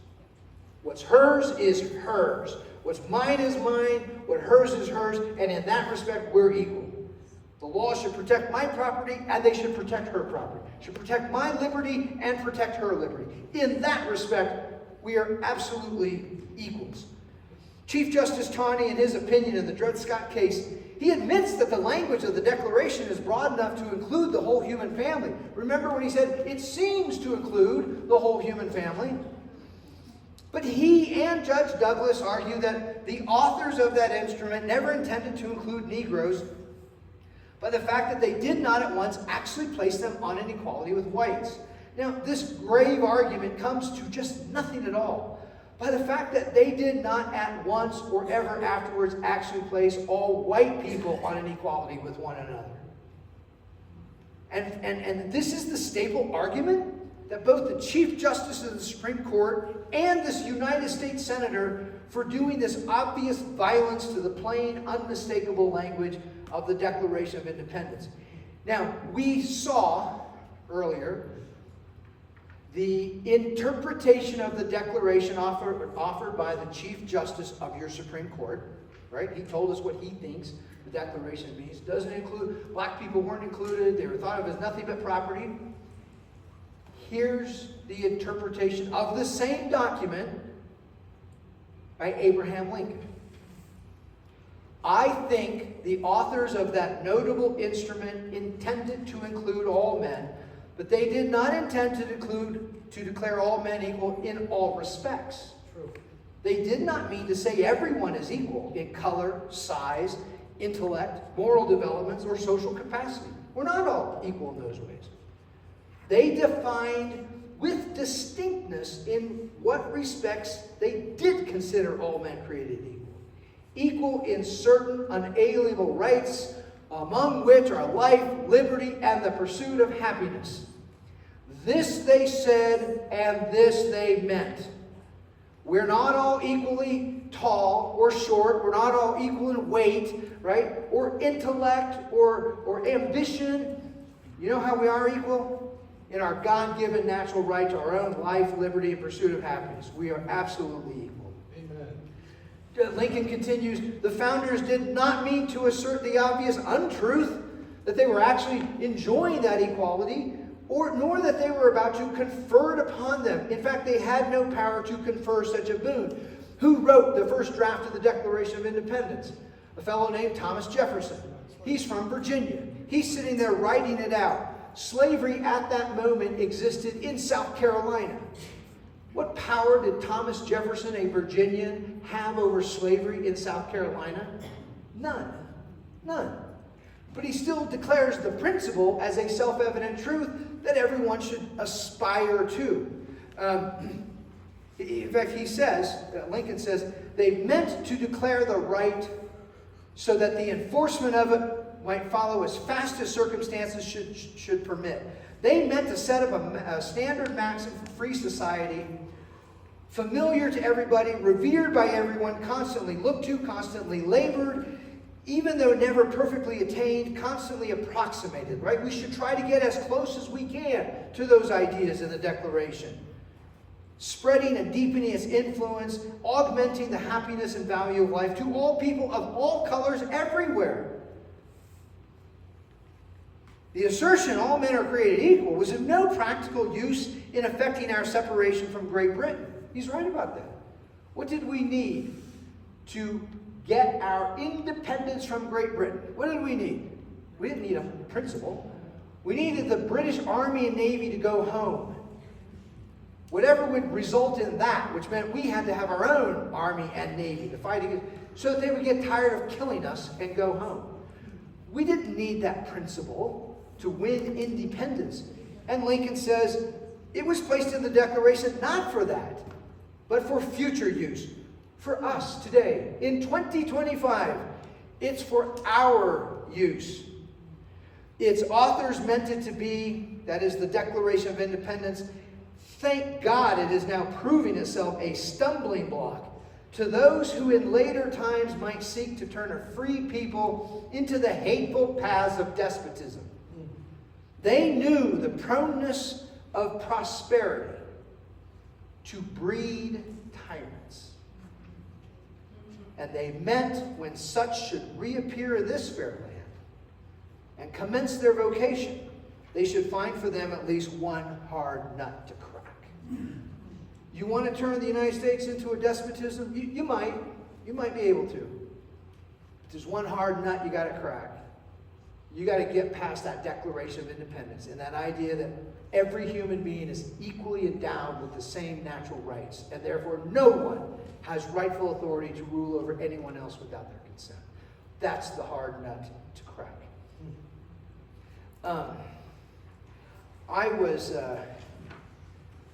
What's hers is hers. What's mine is mine. What hers is hers. And in that respect, we're equal. The law should protect my property, and they should protect her property. Should protect my liberty and protect her liberty. In that respect, we are absolutely equals. Chief Justice Taney, in his opinion in the Dred Scott case, he admits that the language of the Declaration is broad enough to include the whole human family. Remember when he said, it seems to include the whole human family? But he and Judge Douglas argue that the authors of that instrument never intended to include Negroes by the fact that they did not at once actually place them on an equality with whites. Now, this grave argument comes to just nothing at all by the fact that they did not at once or ever afterwards actually place all white people on an equality with one another. And this is the staple argument that both the Chief Justice of the Supreme Court and this United States Senator for doing this obvious violence to the plain, unmistakable language of the Declaration of Independence. Now, we saw earlier the interpretation of the Declaration offered by the Chief Justice of your Supreme Court, right? He told us what he thinks the Declaration means. Doesn't include, black people weren't included, they were thought of as nothing but property. Here's the interpretation of the same document by Abraham Lincoln. I think the authors of that notable instrument intended to include all men, but they did not intend to declare all men equal in all respects. True. They did not mean to say everyone is equal in color, size, intellect, moral developments, or social capacity. We're not all equal in those ways. They defined with distinctness in what respects they did consider all men created equal. Equal in certain unalienable rights, among which are life, liberty, and the pursuit of happiness. This they said, and this they meant. We're not all equally tall or short. We're not all equal in weight, right? Or intellect or ambition. You know how we are equal? In our God-given natural right to our own life, liberty, and pursuit of happiness. We are absolutely equal. Amen. Lincoln continues, the founders did not mean to assert the obvious untruth that they were actually enjoying that equality, nor that they were about to confer it upon them. In fact, they had no power to confer such a boon. Who wrote the first draft of the Declaration of Independence? A fellow named Thomas Jefferson. He's from Virginia. He's sitting there writing it out. Slavery at that moment existed in South Carolina. What power did Thomas Jefferson, a Virginian, have over slavery in South Carolina? None. None. But he still declares the principle as a self-evident truth that everyone should aspire to. In fact, he says, Lincoln says, they meant to declare the right so that the enforcement of it might follow as fast as circumstances should permit. They meant to set up a standard maxim for free society, familiar to everybody, revered by everyone, constantly looked to, constantly labored, even though never perfectly attained, constantly approximated, right? We should try to get as close as we can to those ideas in the Declaration. Spreading and deepening its influence, augmenting the happiness and value of life to all people of all colors everywhere. The assertion all men are created equal was of no practical use in effecting our separation from Great Britain. He's right about that. What did we need to get our independence from Great Britain? What did we need? We didn't need a principle. We needed the British Army and Navy to go home. Whatever would result in that, which meant we had to have our own Army and Navy to fight against, so that they would get tired of killing us and go home. We didn't need that principle to win independence. And Lincoln says it was placed in the Declaration not for that, but for future use. For us today, in 2025, it's for our use. Its authors meant it to be, that is the Declaration of Independence. Thank God it is now proving itself a stumbling block to those who in later times might seek to turn a free people into the hateful paths of despotism. They knew the proneness of prosperity to breed tyrants. And they meant when such should reappear in this fair land and commence their vocation, they should find for them at least one hard nut to crack. You want to turn the United States into a despotism? You might. You might be able to. But there's one hard nut you got to crack. You got to get past that Declaration of Independence and that idea that every human being is equally endowed with the same natural rights, and therefore no one has rightful authority to rule over anyone else without their consent. That's the hard nut to crack.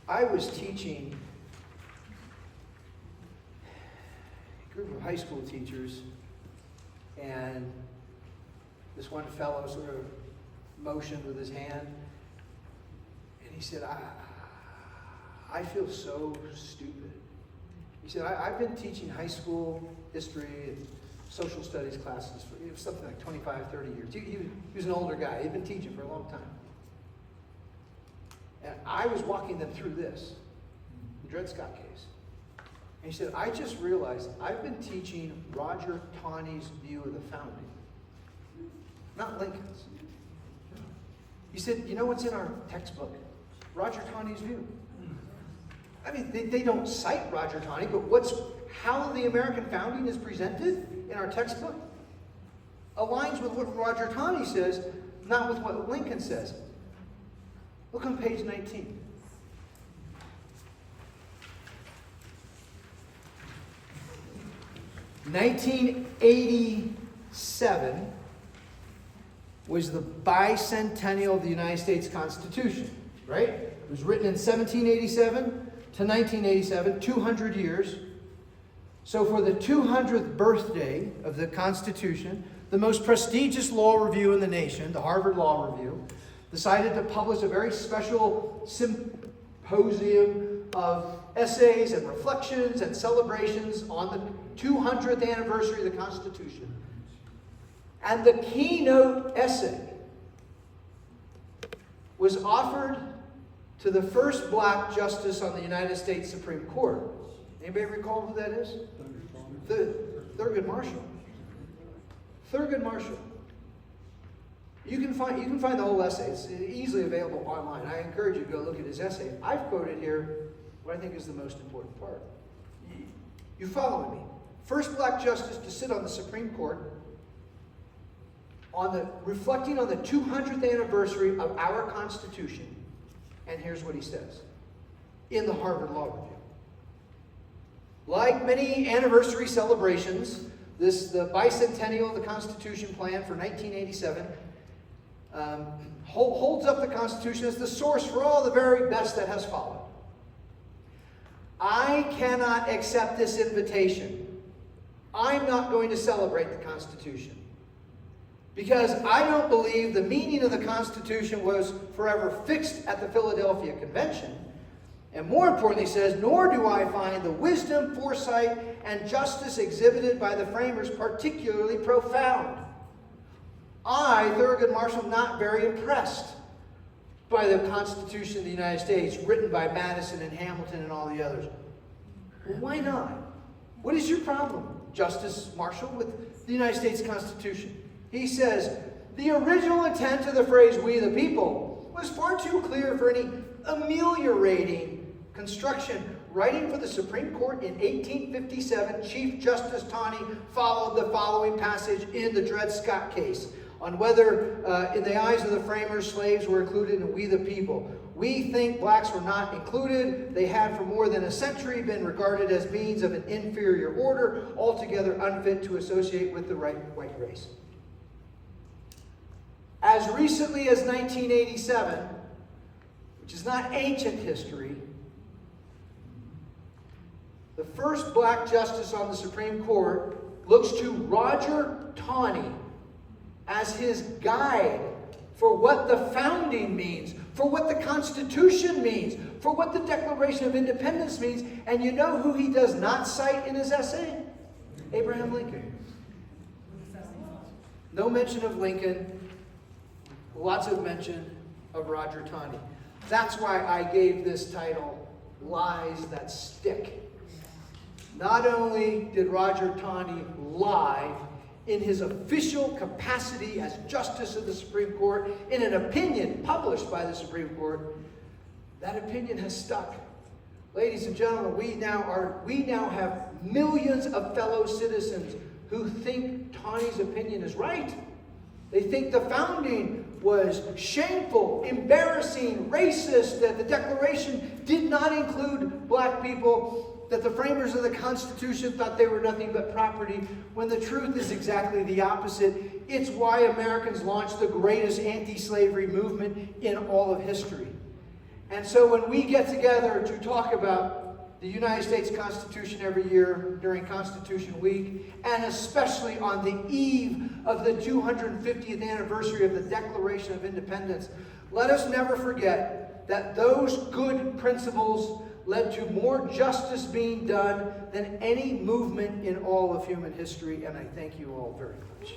I was teaching a group of high school teachers, and this one fellow sort of motioned with his hand, and he said, I feel so stupid. He said, I've been teaching high school history and social studies classes for something like 25, 30 years. He was an older guy. He'd been teaching for a long time. And I was walking them through this, the Dred Scott case. And he said, I just realized I've been teaching Roger Taney's view of the founding, not Lincoln's. He said, you know what's in our textbook? Roger Taney's view. I mean, they don't cite Roger Taney, but how the American founding is presented in our textbook aligns with what Roger Taney says, not with what Lincoln says. Look on page 19. (1987) was the bicentennial of the United States Constitution, right? It was written in 1787 to 1987, 200 years. So for the 200th birthday of the Constitution, the most prestigious law review in the nation, the Harvard Law Review, decided to publish a very special symposium of essays and reflections and celebrations on the 200th anniversary of the Constitution. And the keynote essay was offered to the first black justice on the United States Supreme Court. Anybody recall who that is? Thurgood Marshall. Thurgood Marshall. You can find the whole essay. It's easily available online. I encourage you to go look at his essay. I've quoted here what I think is the most important part. You follow me. First black justice to sit on the Supreme Court, reflecting on the 200th anniversary of our Constitution. And here's what he says in the Harvard Law Review. Like many anniversary celebrations, the bicentennial of the Constitution plan for 1987 holds up the Constitution as the source for all the very best that has followed. I cannot accept this invitation. I'm not going to celebrate the Constitution, because I don't believe the meaning of the Constitution was forever fixed at the Philadelphia Convention. And more importantly, he says, nor do I find the wisdom, foresight, and justice exhibited by the framers particularly profound. I, Thurgood Marshall, am not very impressed by the Constitution of the United States, written by Madison and Hamilton and all the others. Well, why not? What is your problem, Justice Marshall, with the United States Constitution? He says, the original intent of the phrase, we the people, was far too clear for any ameliorating construction. Writing for the Supreme Court in 1857, Chief Justice Taney followed the following passage in the Dred Scott case on whether, in the eyes of the framers, slaves were included in we the people. We think blacks were not included. They had for more than a century been regarded as beings of an inferior order, altogether unfit to associate with the white race. As recently as 1987, which is not ancient history, the first black justice on the Supreme Court looks to Roger Taney as his guide for what the founding means, for what the Constitution means, for what the Declaration of Independence means. And you know who he does not cite in his essay? Abraham Lincoln. No mention of Lincoln. Lots of mention of Roger Taney. That's why I gave this title, Lies That Stick. Not only did Roger Taney lie in his official capacity as Justice of the Supreme Court in an opinion published by the Supreme Court, that opinion has stuck. Ladies and gentlemen, we now have millions of fellow citizens who think Taney's opinion is right. They think the founding was shameful, embarrassing, racist, that the Declaration did not include black people, that the framers of the Constitution thought they were nothing but property, when the truth is exactly the opposite. It's why Americans launched the greatest anti-slavery movement in all of history. And so when we get together to talk about the United States Constitution every year during Constitution Week, and especially on the eve of the 250th anniversary of the Declaration of Independence, let us never forget that those good principles led to more justice being done than any movement in all of human history, and I thank you all very much.